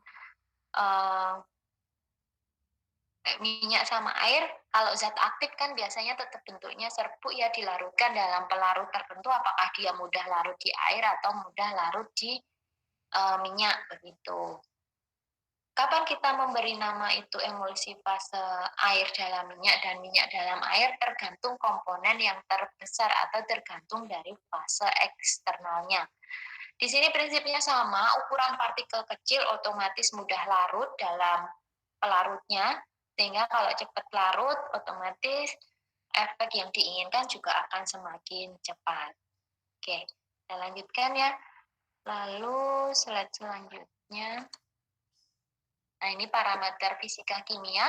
minyak sama air. Kalau zat aktif kan biasanya tetap bentuknya serbuk ya, dilarutkan dalam pelarut tertentu, apakah dia mudah larut di air atau mudah larut di minyak begitu. Kapan kita memberi nama itu emulsi fase air dalam minyak dan minyak dalam air tergantung komponen yang terbesar atau tergantung dari fase eksternalnya. Di sini prinsipnya sama, ukuran partikel kecil otomatis mudah larut dalam pelarutnya, sehingga kalau cepat larut otomatis efek yang diinginkan juga akan semakin cepat. Oke, kita lanjutkan ya. Lalu slide selanjutnya. Nah, ini parameter fisika kimia,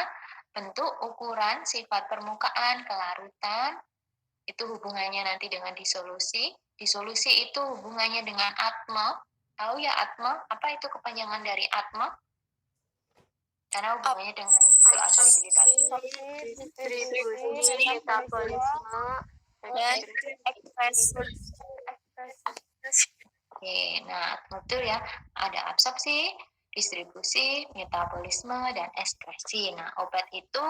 bentuk, ukuran, sifat permukaan, kelarutan, itu hubungannya nanti dengan disolusi. Disolusi itu hubungannya dengan atma. Tahu ya atma? Apa itu kepanjangan dari atma? Karena hubungannya dengan bioavailability. Distribusi, metabolisme, Dan ekspresi. Oke, nah betul ya, ada absorpsi, distribusi, metabolisme, dan ekskresi. Nah, obat itu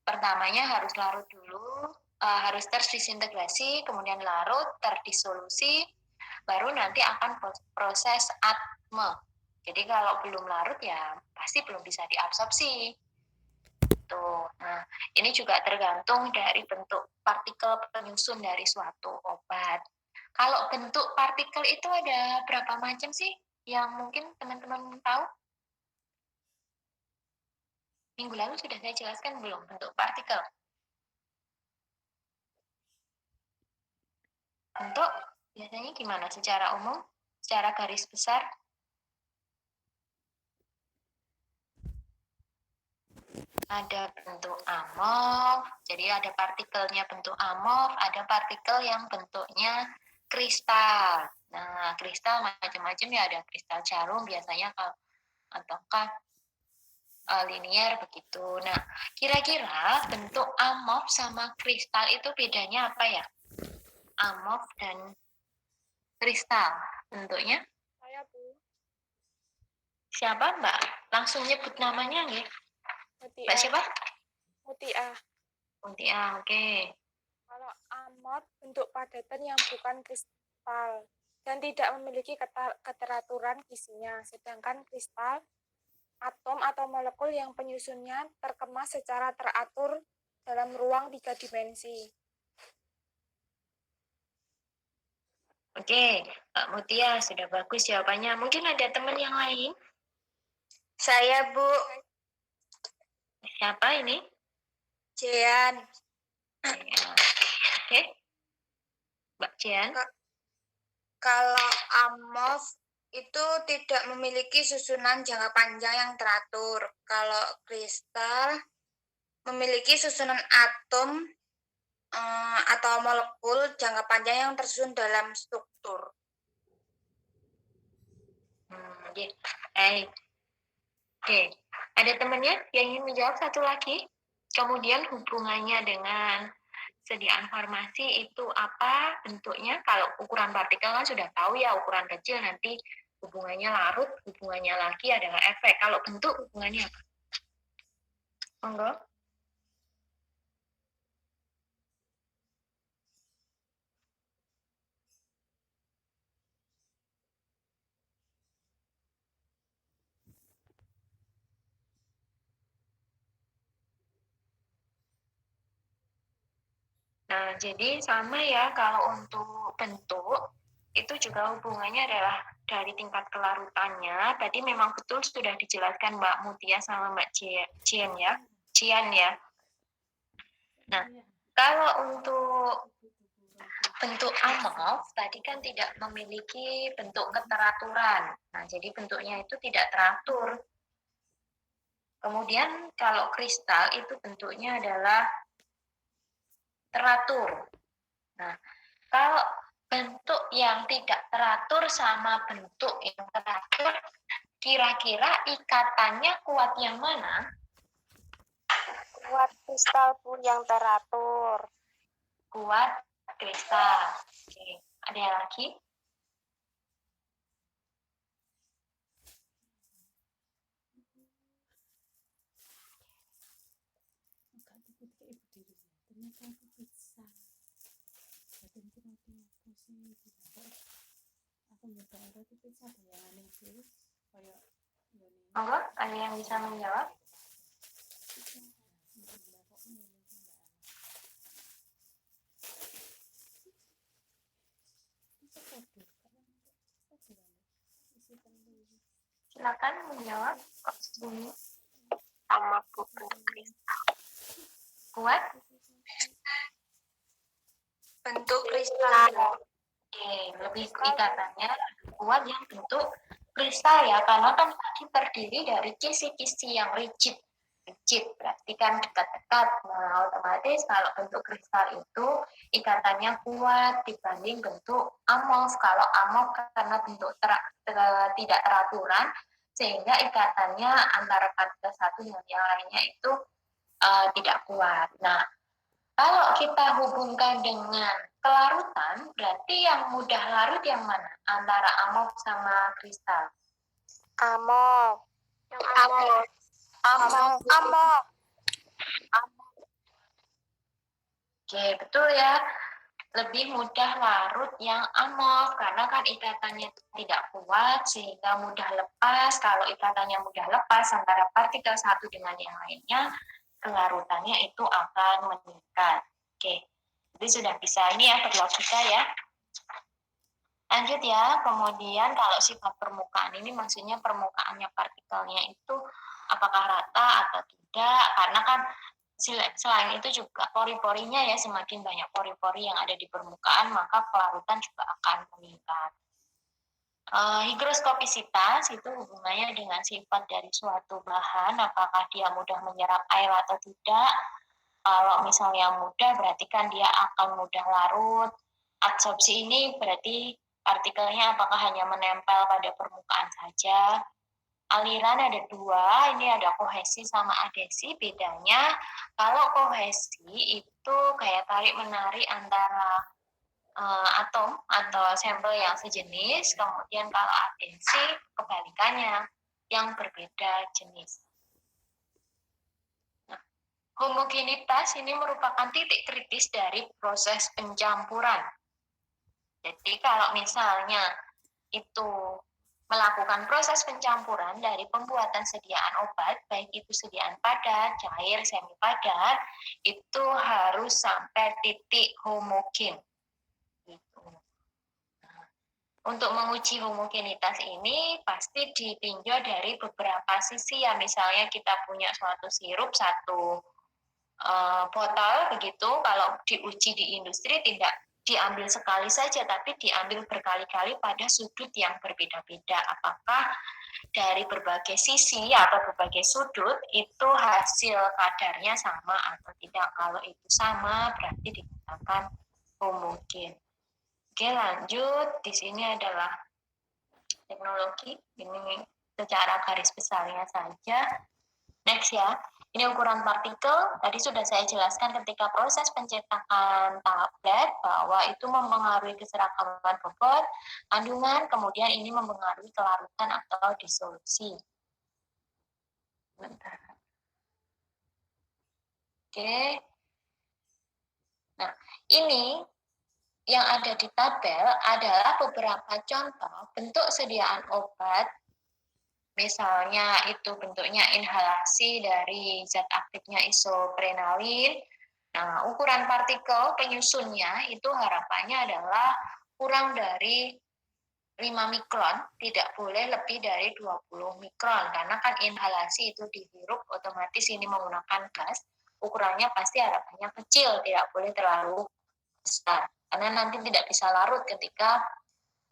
pertamanya harus larut dulu, harus terdisintegrasi, kemudian larut, terdisolusi, baru nanti akan proses atme. Jadi kalau belum larut ya pasti belum bisa diabsorpsi. gitu. Nah, ini juga tergantung dari bentuk partikel penyusun dari suatu obat. Kalau bentuk partikel itu ada berapa macam sih yang mungkin teman-teman tahu? Minggu lalu sudah saya jelaskan belum bentuk partikel? Bentuk biasanya gimana secara umum, secara garis besar? Ada bentuk amorf, jadi ada partikelnya bentuk amorf, ada partikel yang bentuknya kristal. Nah, kristal macam-macam ya, ada kristal jarum biasanya ataukah linier begitu. Nah, kira-kira bentuk amorf sama kristal itu bedanya apa ya? Amorf dan kristal bentuknya? Saya, Bu. Siapa, Mbak? Langsung nyebut namanya nggih? Mbak Mutia. siapa? Mutia. Mutia, oke. Kalau amorf bentuk padatan yang bukan kristal dan tidak memiliki keteraturan isinya, sedangkan kristal atom atau molekul yang penyusunnya terkemas secara teratur dalam ruang 3 dimensi. Oke, Mbak Mutia sudah bagus jawabannya. Mungkin ada teman yang lain? Saya, Bu. Siapa ini? Jian. Oke. Mbak Jian. Kalau amorf itu tidak memiliki susunan jangka panjang yang teratur. Kalau kristal memiliki susunan atom atau molekul jangka panjang yang tersusun dalam struktur. Oke. Oke. Ada temannya yang ingin menjawab satu lagi? Kemudian hubungannya dengan sediaan farmasi itu apa bentuknya? Kalau ukuran partikel kan sudah tahu ya, ukuran kecil nanti hubungannya larut, hubungannya lagi adalah efek. Kalau bentuk hubungannya apa? Monggo. Nah, jadi sama ya kalau untuk bentuk itu juga hubungannya adalah dari tingkat kelarutannya. Tadi memang betul sudah dijelaskan Mbak Mutia sama Mbak Cian ya. Nah, kalau untuk bentuk amorf tadi kan tidak memiliki bentuk keteraturan. Nah, jadi bentuknya itu tidak teratur. Kemudian kalau kristal itu bentuknya adalah teratur. Nah, kalau bentuk yang tidak teratur sama bentuk yang teratur, kira-kira ikatannya kuat yang mana? Kuat kristal pun yang teratur. Kuat kristal. Oke. Ada lagi? Ternyata aku pizza. Badan kira-kira aku sih aku nyoba roti pizza bayangan sih kayak Monggo, ada yang bisa menjawab? Silakan menjawab. Sama bentuk kristal. Kuat? Bentuk kristal. Oke, lebih ikatannya kuat yang bentuk kristal ya, karena kan tadi terdiri dari kisi-kisi yang rigid berarti kan dekat-dekat. Nah, otomatis kalau bentuk kristal itu ikatannya kuat dibanding bentuk amorf. Kalau amorf karena bentuk tidak teraturan, sehingga ikatannya antara partikel satu dengan yang lainnya itu tidak kuat. Nah, kalau kita hubungkan dengan kelarutan, berarti yang mudah larut yang mana? Antara amorf sama kristal? Amorf. Yang amorf. Amorf. Oke, betul ya. Lebih mudah larut yang amorf karena kan ikatannya tidak kuat sehingga mudah lepas. Kalau ikatannya mudah lepas antara partikel satu dengan yang lainnya, kelarutannya itu akan meningkat. Oke, jadi sudah bisa ini ya berlogika ya. Lanjut ya, kemudian kalau sifat permukaan ini maksudnya permukaannya partikelnya itu apakah rata atau tidak, karena kan selain itu juga pori-porinya ya, semakin banyak pori-pori yang ada di permukaan maka pelarutan juga akan meningkat. Higroskopisitas itu hubungannya dengan sifat dari suatu bahan, apakah dia mudah menyerap air atau tidak. Kalau misalnya mudah berarti kan dia akan mudah larut. Adsorpsi ini berarti partikelnya apakah hanya menempel pada permukaan saja. Aliran ada dua, ini ada kohesi sama adhesi. Bedanya kalau kohesi itu kayak tarik-menarik antara atom atau sampel yang sejenis, kemudian kalau adhesi kebalikannya, yang berbeda jenis. Nah, homogenitas ini merupakan titik kritis dari proses pencampuran. Jadi kalau misalnya itu melakukan proses pencampuran dari pembuatan sediaan obat, baik itu sediaan padat, cair, semi padat, itu harus sampai titik homogen. Gitu. Nah, untuk menguji homogenitas ini pasti ditinjau dari beberapa sisi ya, misalnya kita punya suatu sirup satu botol begitu, kalau diuji di industri tidak diambil sekali saja, tapi diambil berkali-kali pada sudut yang berbeda-beda. Apakah dari berbagai sisi atau berbagai sudut itu hasil kadarnya sama atau tidak? Kalau itu sama, berarti dikatakan homogen. Oke, lanjut. Di sini adalah teknologi. Ini secara garis besarnya saja. Next ya. Ini ukuran partikel, tadi sudah saya jelaskan ketika proses pencetakan tablet bahwa itu mempengaruhi keserakaman bobot, kandungan, kemudian ini mempengaruhi kelarutan atau disolusi. Bentar. Oke. Nah, ini yang ada di tabel adalah beberapa contoh bentuk sediaan obat. Misalnya itu bentuknya inhalasi dari zat aktifnya isoprenalin. Nah, ukuran partikel penyusunnya itu harapannya adalah kurang dari 5 mikron, tidak boleh lebih dari 20 mikron. Karena kan inhalasi itu dihirup, otomatis ini menggunakan gas, ukurannya pasti harapannya kecil, tidak boleh terlalu besar. Karena nanti tidak bisa larut ketika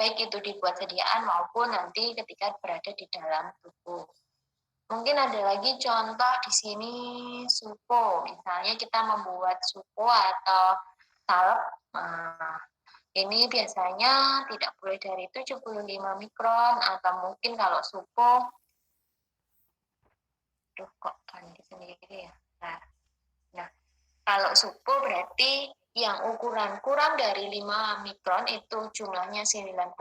baik itu dibuat sediaan maupun nanti ketika berada di dalam tubuh. Mungkin ada lagi contoh di sini supo. Misalnya kita membuat supo atau salep. Nah, ini biasanya tidak boleh dari 75 mikron atau mungkin kalau supo, kok ganti sendiri ya. Nah, kalau supo berarti yang ukuran kurang dari 5 mikron itu jumlahnya 90%,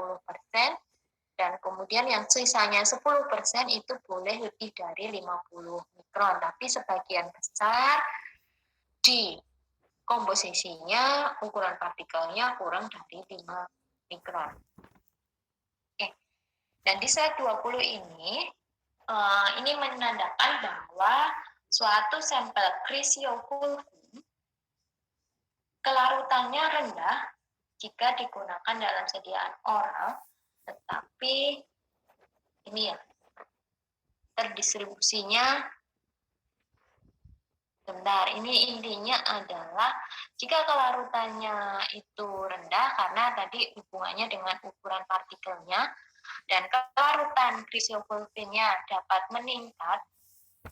dan kemudian yang sisanya 10% itu boleh lebih dari 50 mikron, tapi sebagian besar di komposisinya ukuran partikelnya kurang dari 5 mikron. Oke. Dan di slide 20 ini menandakan bahwa suatu sampel cryptopulvin kelarutannya rendah jika digunakan dalam sediaan oral, tetapi ini ya, terdistribusinya bentar. Ini intinya adalah jika kelarutannya itu rendah karena tadi hubungannya dengan ukuran partikelnya, dan kelarutan cryptopulvinnya dapat meningkat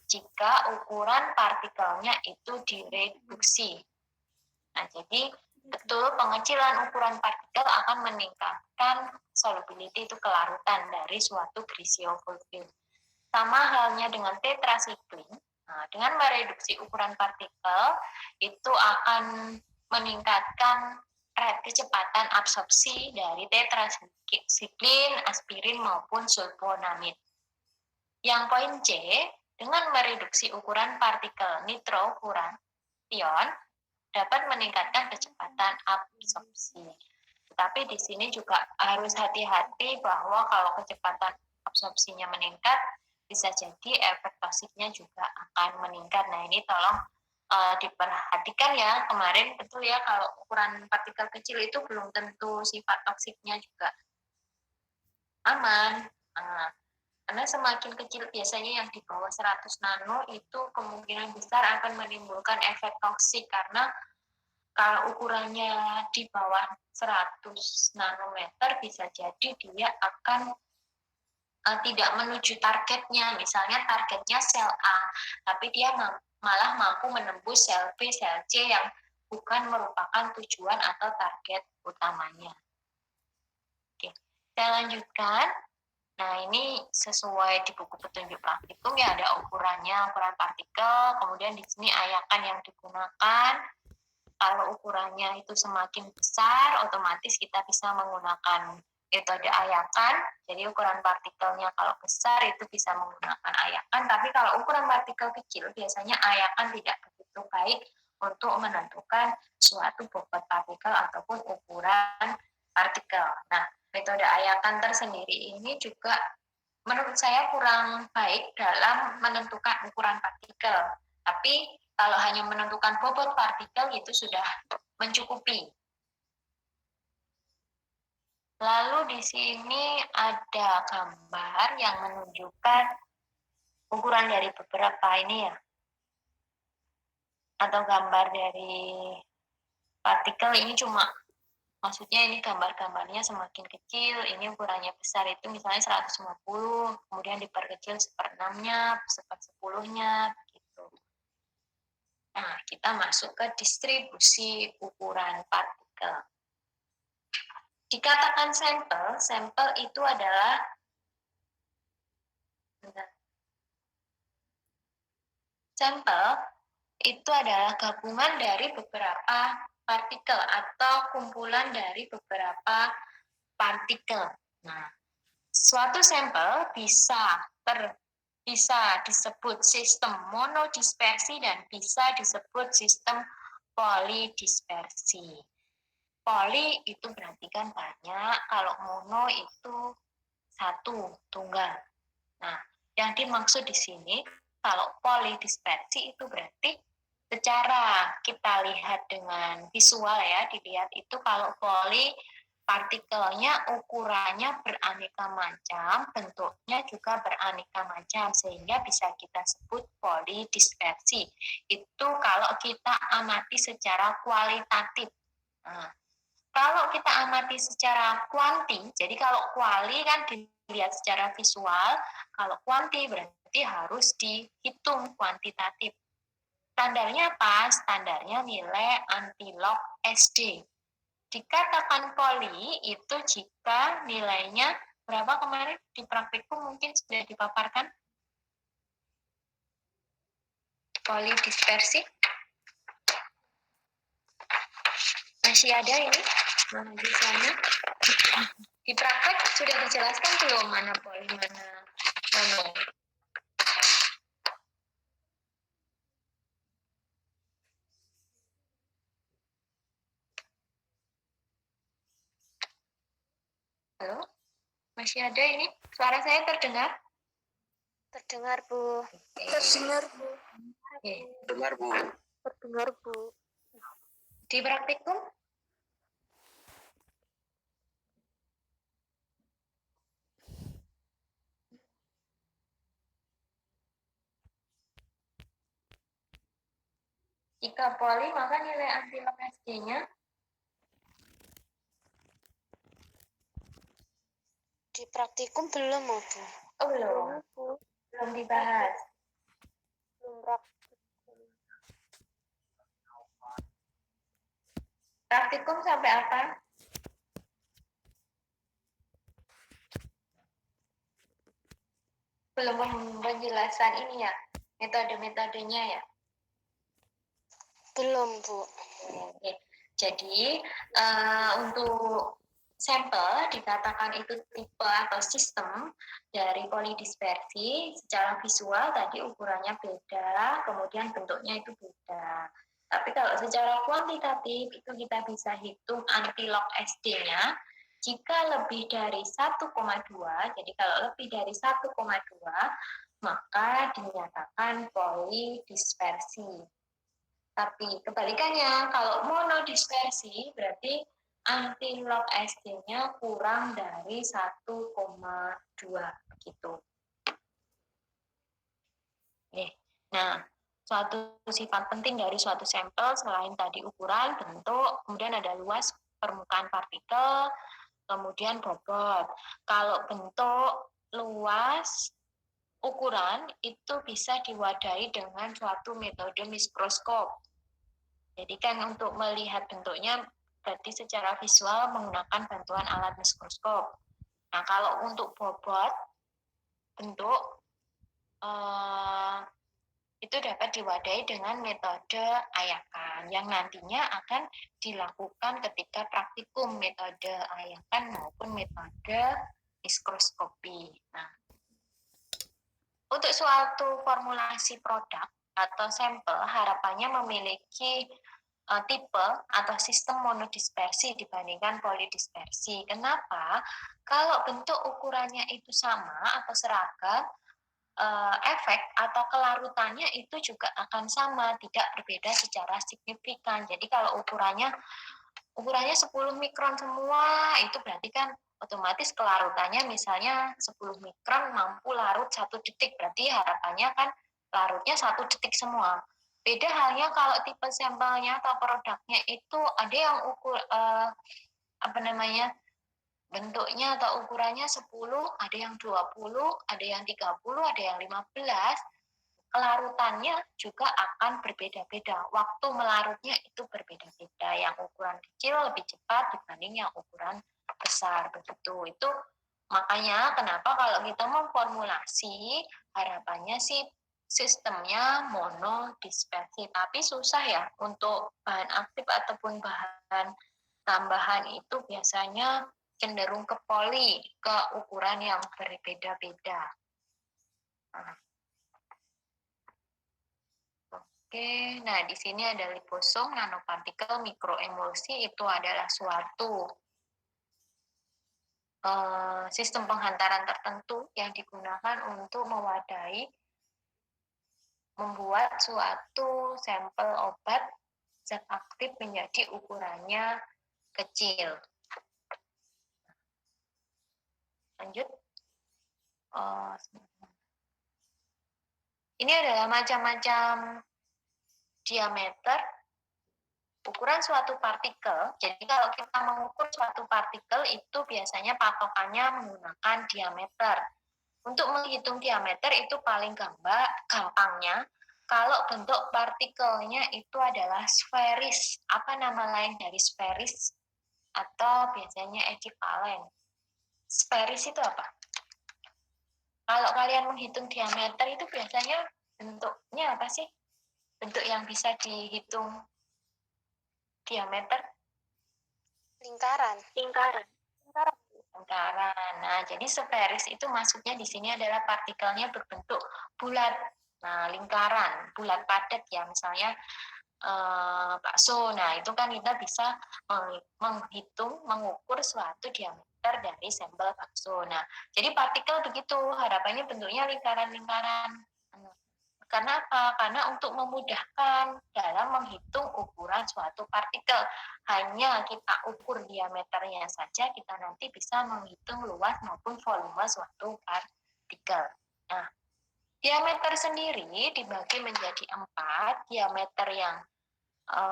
jika ukuran partikelnya itu direduksi. Nah, jadi betul pengecilan ukuran partikel akan meningkatkan solubility itu kelarutan dari suatu cryptopulvin. Sama halnya dengan tetrasiklin. Nah, dengan mereduksi ukuran partikel itu akan meningkatkan kecepatan absorpsi dari tetrasiklin, aspirin maupun sulfonamid. Yang poin C, dengan mereduksi ukuran partikel nitrofuran dapat meningkatkan kecepatan absorpsi. Tetapi di sini juga harus hati-hati bahwa kalau kecepatan absorpsinya meningkat, bisa jadi efek toksiknya juga akan meningkat. Nah, ini tolong diperhatikan ya kemarin, betul ya, kalau ukuran partikel kecil itu belum tentu sifat toksiknya juga aman. Nah, karena semakin kecil biasanya yang di bawah 100 nano itu kemungkinan besar akan menimbulkan efek toksik, karena kalau ukurannya di bawah 100 nanometer bisa jadi dia akan tidak menuju targetnya. Misalnya targetnya sel A, tapi dia malah mampu menembus sel B, sel C yang bukan merupakan tujuan atau target utamanya. Oke, saya lanjutkan. Nah, ini sesuai di buku petunjuk praktikum ya, ada ukurannya, ukuran partikel, kemudian di sini ayakan yang digunakan. Kalau ukurannya itu semakin besar, otomatis kita bisa menggunakan metode ayakan. Jadi ukuran partikelnya kalau besar itu bisa menggunakan ayakan, tapi kalau ukuran partikel kecil biasanya ayakan tidak begitu baik untuk menentukan suatu bobot partikel ataupun ukuran partikel. Nah, metode ayakan tersendiri ini juga menurut saya kurang baik dalam menentukan ukuran partikel. Tapi kalau hanya menentukan bobot partikel itu sudah mencukupi. Lalu di sini ada gambar yang menunjukkan ukuran dari beberapa ini ya, atau gambar dari partikel. Ini cuma, maksudnya ini gambar-gambarnya semakin kecil, ini ukurannya besar, itu misalnya 150, kemudian diperkecil 1/6-nya, 1/10-nya, begitu. Nah, kita masuk ke distribusi ukuran partikel. Dikatakan sampel, sampel itu adalah gabungan dari beberapa partikel atau kumpulan dari beberapa partikel. Nah, suatu sampel bisa disebut sistem monodispersi dan bisa disebut sistem polidispersi. Poli itu berarti kan banyak, kalau mono itu satu, tunggal. Nah, yang dimaksud di sini, kalau polidispersi itu berarti secara kita lihat dengan visual ya, dilihat itu kalau poli partikelnya ukurannya beraneka macam, bentuknya juga beraneka macam, sehingga bisa kita sebut polidispersi. Itu kalau kita amati secara kualitatif. Nah, kalau kita amati secara kuanti, jadi kalau kuali kan dilihat secara visual, kalau kuanti berarti harus dihitung kuantitatif. Standarnya apa? Standarnya nilai antilog SD. Dikatakan poli itu jika nilainya berapa kemarin di praktikum mungkin sudah dipaparkan? Polidispersi. Masih ada ini? Mana di sana? Di praktek sudah dijelaskan belum mana poli, mana mono? Halo? Masih ada ini? Suara saya terdengar? Terdengar, Bu. Terdengar, Bu. Oke. Dengar, Bu. Terdengar, Bu. Di praktikum? Jika poli, maka nilai antilog SD-nya Di praktikum belum, Bu. belum dibahas. Belum praktikum. Praktikum sampai apa? Belum penjelasan ini ya, metode-metodenya ya. Belum, Bu. Oke. Jadi untuk sampel dikatakan itu tipe atau sistem dari polidispersi. Secara visual tadi ukurannya beda, kemudian bentuknya itu beda. Tapi kalau secara kuantitatif itu kita bisa hitung antilog SD-nya. Jika lebih dari 1,2, jadi kalau lebih dari 1,2, maka dinyatakan polidispersi. Tapi kebalikannya, kalau monodispersi berarti anti-log SD-nya kurang dari 1,2 gitu. Nah, suatu sifat penting dari suatu sampel selain tadi ukuran, bentuk, kemudian ada luas permukaan partikel, kemudian bobot. Kalau bentuk, luas, ukuran itu bisa diwadahi dengan suatu metode mikroskop. Jadi kan untuk melihat bentuknya berarti secara visual menggunakan bantuan alat mikroskop. Nah, kalau untuk bobot bentuk itu dapat diwadahi dengan metode ayakan yang nantinya akan dilakukan ketika praktikum metode ayakan maupun metode mikroskopi. Nah, untuk suatu formulasi produk atau sampel harapannya memiliki tipe atau sistem monodispersi dibandingkan polidispersi. Kenapa? Kalau bentuk ukurannya itu sama atau seragam, efek atau kelarutannya itu juga akan sama, tidak berbeda secara signifikan. Jadi kalau ukurannya 10 mikron semua, itu berarti kan otomatis kelarutannya misalnya 10 mikron mampu larut 1 detik, berarti harapannya kan larutnya 1 detik semua. Beda halnya kalau tipe sampelnya atau produknya itu ada yang bentuknya atau ukurannya 10, ada yang 20, ada yang 30, ada yang 15. Kelarutannya juga akan berbeda-beda. Waktu melarutnya itu berbeda-beda. Yang ukuran kecil lebih cepat dibanding yang ukuran besar. Begitu. Itu makanya kenapa kalau kita memformulasi, harapannya sih sistemnya monodispersi. Tapi susah ya untuk bahan aktif ataupun bahan tambahan itu biasanya cenderung ke poli, ke ukuran yang berbeda-beda. Nah. Oke, nah di sini ada liposom, nanopartikel, mikroemulsi itu adalah suatu sistem penghantaran tertentu yang digunakan untuk mewadahi membuat suatu sampel obat zat aktif menjadi ukurannya kecil. Lanjut. Ini adalah macam-macam diameter ukuran suatu partikel. Jadi kalau kita mengukur suatu partikel itu biasanya patokannya menggunakan diameter. Untuk menghitung diameter itu paling gampangnya kalau bentuk partikelnya itu adalah sferis. Apa nama lain dari sferis? Atau biasanya ekivalen. Sferis itu apa? Kalau kalian menghitung diameter itu biasanya bentuknya apa sih? Bentuk yang bisa dihitung diameter? Lingkaran. Nah, jadi sferis itu maksudnya di sini adalah partikelnya berbentuk bulat. Nah, lingkaran, bulat padat ya, misalnya bakso. Nah, itu kan kita bisa menghitung, mengukur suatu diameter dari sampel bakso. Nah, jadi partikel begitu, harapannya bentuknya lingkaran-lingkaran. Karena apa? Karena untuk memudahkan dalam menghitung ukuran suatu partikel. Hanya kita ukur diameternya saja, kita nanti bisa menghitung luas maupun volume suatu partikel. Nah, diameter sendiri dibagi menjadi 4. Diameter yang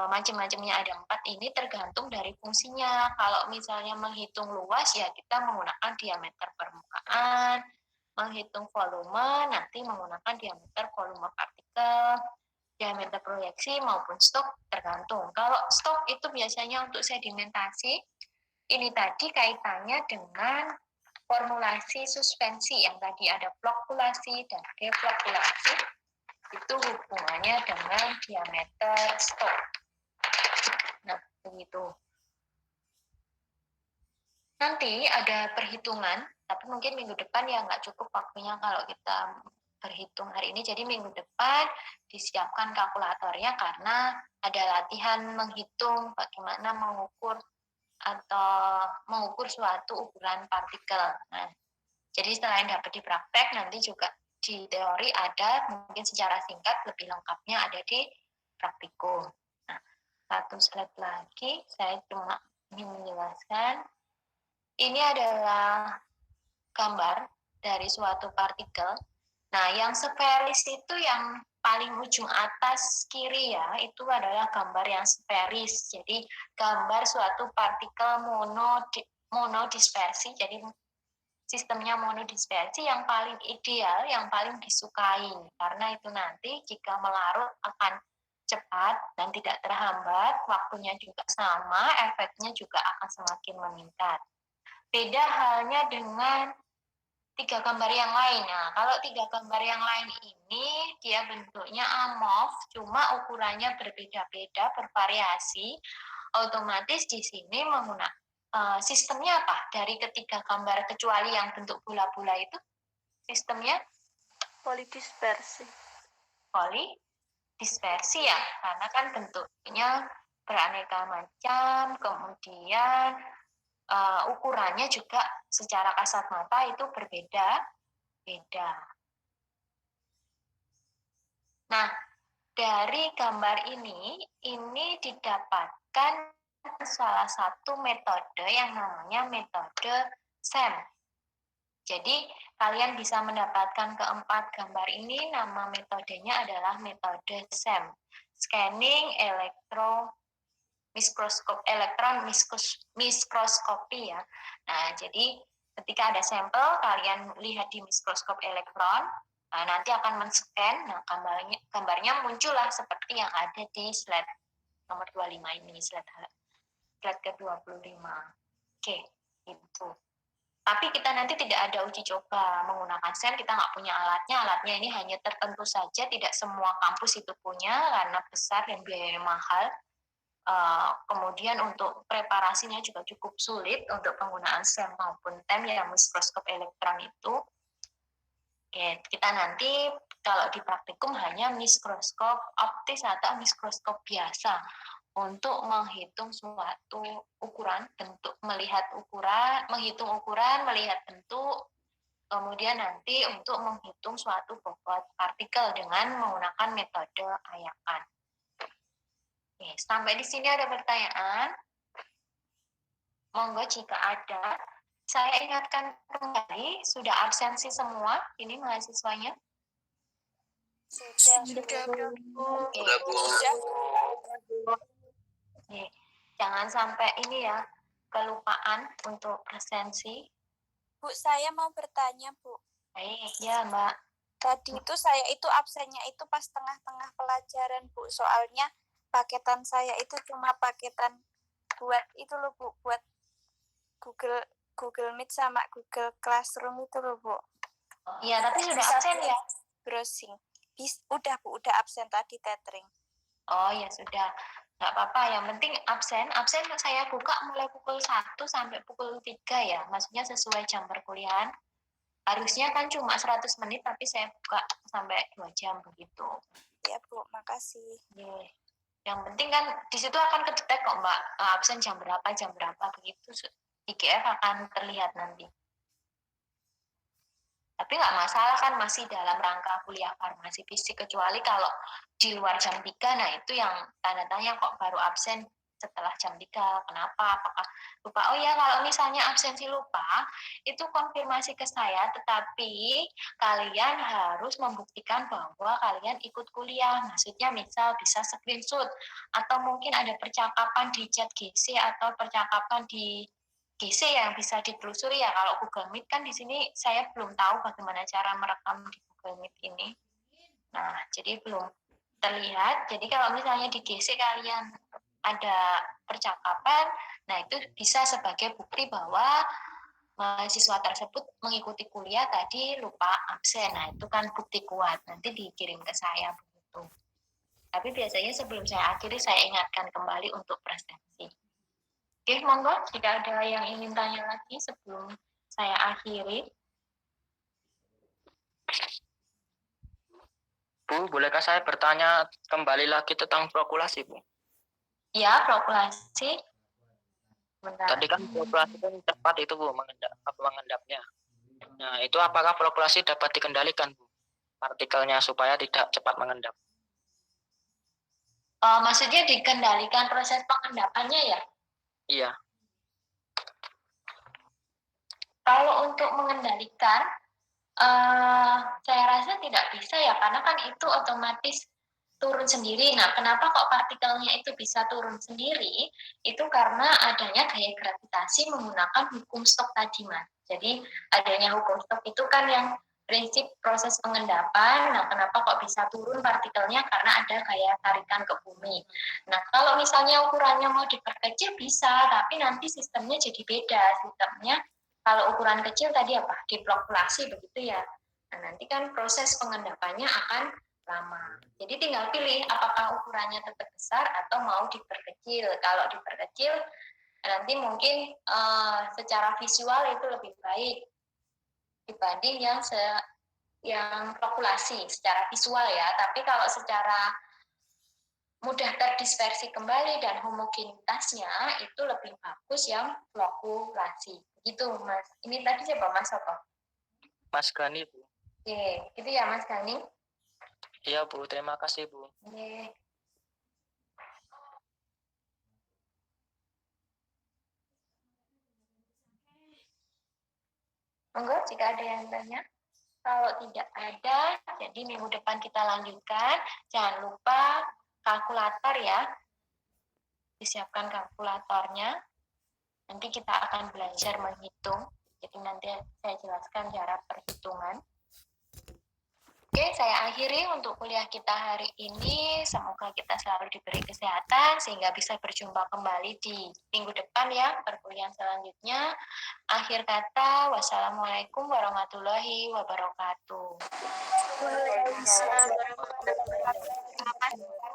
macam-macamnya ada 4 ini tergantung dari fungsinya. Kalau misalnya menghitung luas ya kita menggunakan diameter permukaan, menghitung volume nanti menggunakan diameter volume partikel, diameter proyeksi maupun stok tergantung. Kalau stok itu biasanya untuk sedimentasi, ini tadi kaitannya dengan formulasi suspensi yang tadi ada flokulasi dan deflokulasi, itu hubungannya dengan diameter stok. Nah, begitu. Nanti ada perhitungan, tapi mungkin minggu depan ya nggak cukup waktunya kalau kita berhitung hari ini. Jadi minggu depan disiapkan kalkulatornya karena ada latihan menghitung bagaimana mengukur atau mengukur suatu ukuran partikel. Nah, jadi selain dapat di praktek, nanti juga di teori ada, mungkin secara singkat lebih lengkapnya ada di praktikum. Nah, satu slide lagi, saya cuma ingin menjelaskan. Ini adalah gambar dari suatu partikel. Nah, yang sferis itu yang paling ujung atas kiri ya, itu adalah gambar yang sferis. Jadi gambar suatu partikel monodispersi, jadi sistemnya monodispersi yang paling ideal, yang paling disukai. Karena itu nanti jika melarut akan cepat dan tidak terhambat, waktunya juga sama, efeknya juga akan semakin meningkat. Beda halnya dengan 3 gambar yang lain. Nah, kalau 3 gambar yang lain ini dia bentuknya amorf, cuma ukurannya berbeda-beda, bervariasi. Otomatis di sini menggunakan sistemnya apa? Dari ketiga gambar kecuali yang bentuk bola-bola itu, sistemnya Polidispersi. polidispersi ya, karena kan bentuknya beraneka macam, kemudian ukurannya juga secara kasat mata itu berbeda-beda. Nah, dari gambar ini didapatkan salah satu metode yang namanya metode SEM. Jadi, kalian bisa mendapatkan keempat gambar ini, nama metodenya adalah metode SEM. Scanning elektron mikroskopi ya. Nah, jadi ketika ada sampel, kalian lihat di mikroskop elektron, nanti akan men-scan, nah gambarnya muncullah seperti yang ada di slide nomor 25 ini, slide ke-25. Oke, itu. Tapi kita nanti tidak ada uji coba menggunakan SEM, kita nggak punya alatnya ini hanya tertentu saja, tidak semua kampus itu punya karena besar dan biayanya mahal. Kemudian untuk preparasinya juga cukup sulit untuk penggunaan SEM maupun TEM yang mikroskop elektron itu. Oke, kita nanti kalau di praktikum hanya mikroskop optis atau mikroskop biasa untuk menghitung suatu ukuran, bentuk, menghitung ukuran, melihat bentuk, kemudian nanti untuk menghitung suatu bobot partikel dengan menggunakan metode ayakan. Oke, sampai di sini ada pertanyaan? Monggo jika ada. Saya ingatkan kembali, sudah absensi semua ini mahasiswanya? Sudah, Bu. Oke. Sudah. Oke. Jangan sampai ini ya, kelupaan untuk presensi. Bu, saya mau bertanya, Bu. Baik, ya Mbak. Tadi itu saya itu absennya itu pas tengah-tengah pelajaran, Bu. Soalnya paketan saya itu cuma paketan buat itu loh, Bu, buat Google Meet sama Google Classroom itu loh, Bu. Iya, tapi sudah absen ya? Browsing. Udah, Bu, udah absen tadi tethering. Oh ya sudah, nggak apa-apa. Yang penting absen saya buka mulai pukul 1 sampai pukul 3 ya. Maksudnya sesuai jam perkuliahan. Harusnya kan cuma 100 menit, tapi saya buka sampai 2 jam begitu. Ya, Bu, makasih. Yeah. Yang penting kan di situ akan kedetek kok Mbak, absen jam berapa begitu, IGF akan terlihat nanti. Tapi nggak masalah kan, masih dalam rangka kuliah farmasi fisik, kecuali kalau di luar jam 3, nah itu yang tanda tanya kok baru absen setelah jam 3, kenapa, apakah lupa? Oh ya, kalau misalnya absensi lupa, itu konfirmasi ke saya, tetapi kalian harus membuktikan bahwa kalian ikut kuliah, maksudnya misal bisa screenshot, atau mungkin ada percakapan di chat GC atau percakapan di GC yang bisa ditelusuri ya. Kalau Google Meet kan di sini saya belum tahu bagaimana cara merekam di Google Meet ini. Nah, jadi belum terlihat. Jadi kalau misalnya di GC kalian ada percakapan, nah itu bisa sebagai bukti bahwa mahasiswa tersebut mengikuti kuliah tadi lupa absen. Nah, itu kan bukti kuat. Nanti dikirim ke saya begitu. Tapi biasanya sebelum saya akhiri, saya ingatkan kembali untuk presensi. Oke, monggo jika ada yang ingin tanya lagi sebelum saya akhiri. Bu, bolehkah saya bertanya kembali lagi tentang flokulasi, Bu? Ya, flokulasi. Bentar. Tadi kan flokulasi kan cepat itu, Bu, mengendapnya. Nah, itu apakah flokulasi dapat dikendalikan, Bu? Partikelnya supaya tidak cepat mengendap. Maksudnya dikendalikan proses pengendapannya ya? Iya. Kalau untuk mengendalikan, saya rasa tidak bisa ya, karena kan itu otomatis turun sendiri. Nah, kenapa kok partikelnya itu bisa turun sendiri? Itu karena adanya gaya gravitasi menggunakan hukum Stokes tadi, Mas. Jadi, adanya hukum Stokes itu kan yang prinsip proses pengendapan. Nah, kenapa kok bisa turun partikelnya? Karena ada gaya tarikan ke bumi. Nah, kalau misalnya ukurannya mau diperkecil bisa, tapi nanti sistemnya jadi beda. Sistemnya kalau ukuran kecil tadi apa? Diflokulasi begitu ya. Nah, nanti kan proses pengendapannya akan lama. Jadi tinggal pilih apakah ukurannya tetap besar atau mau diperkecil. Kalau diperkecil nanti mungkin secara visual itu lebih baik dibanding yang flokulasi secara visual ya. Tapi kalau secara mudah terdispersi kembali dan homogenitasnya itu lebih bagus yang flokulasi. Gitu, Mas. Ini tadi siapa, Mas apa? Mas Gani, Bu. Oke, itu ya Mas Gani. Iya, Bu. Terima kasih, Bu. Oke. Monggo jika ada yang tanya. Kalau tidak ada, jadi minggu depan kita lanjutkan. Jangan lupa kalkulator ya. Disiapkan kalkulatornya. Nanti kita akan belajar menghitung. Jadi nanti saya jelaskan cara perhitungan. Oke, saya akhiri untuk kuliah kita hari ini. Semoga kita selalu diberi kesehatan sehingga bisa berjumpa kembali di minggu depan ya, perkuliahan selanjutnya. Akhir kata, wassalamualaikum warahmatullahi wabarakatuh. Waalaikumsalam warahmatullahi wabarakatuh.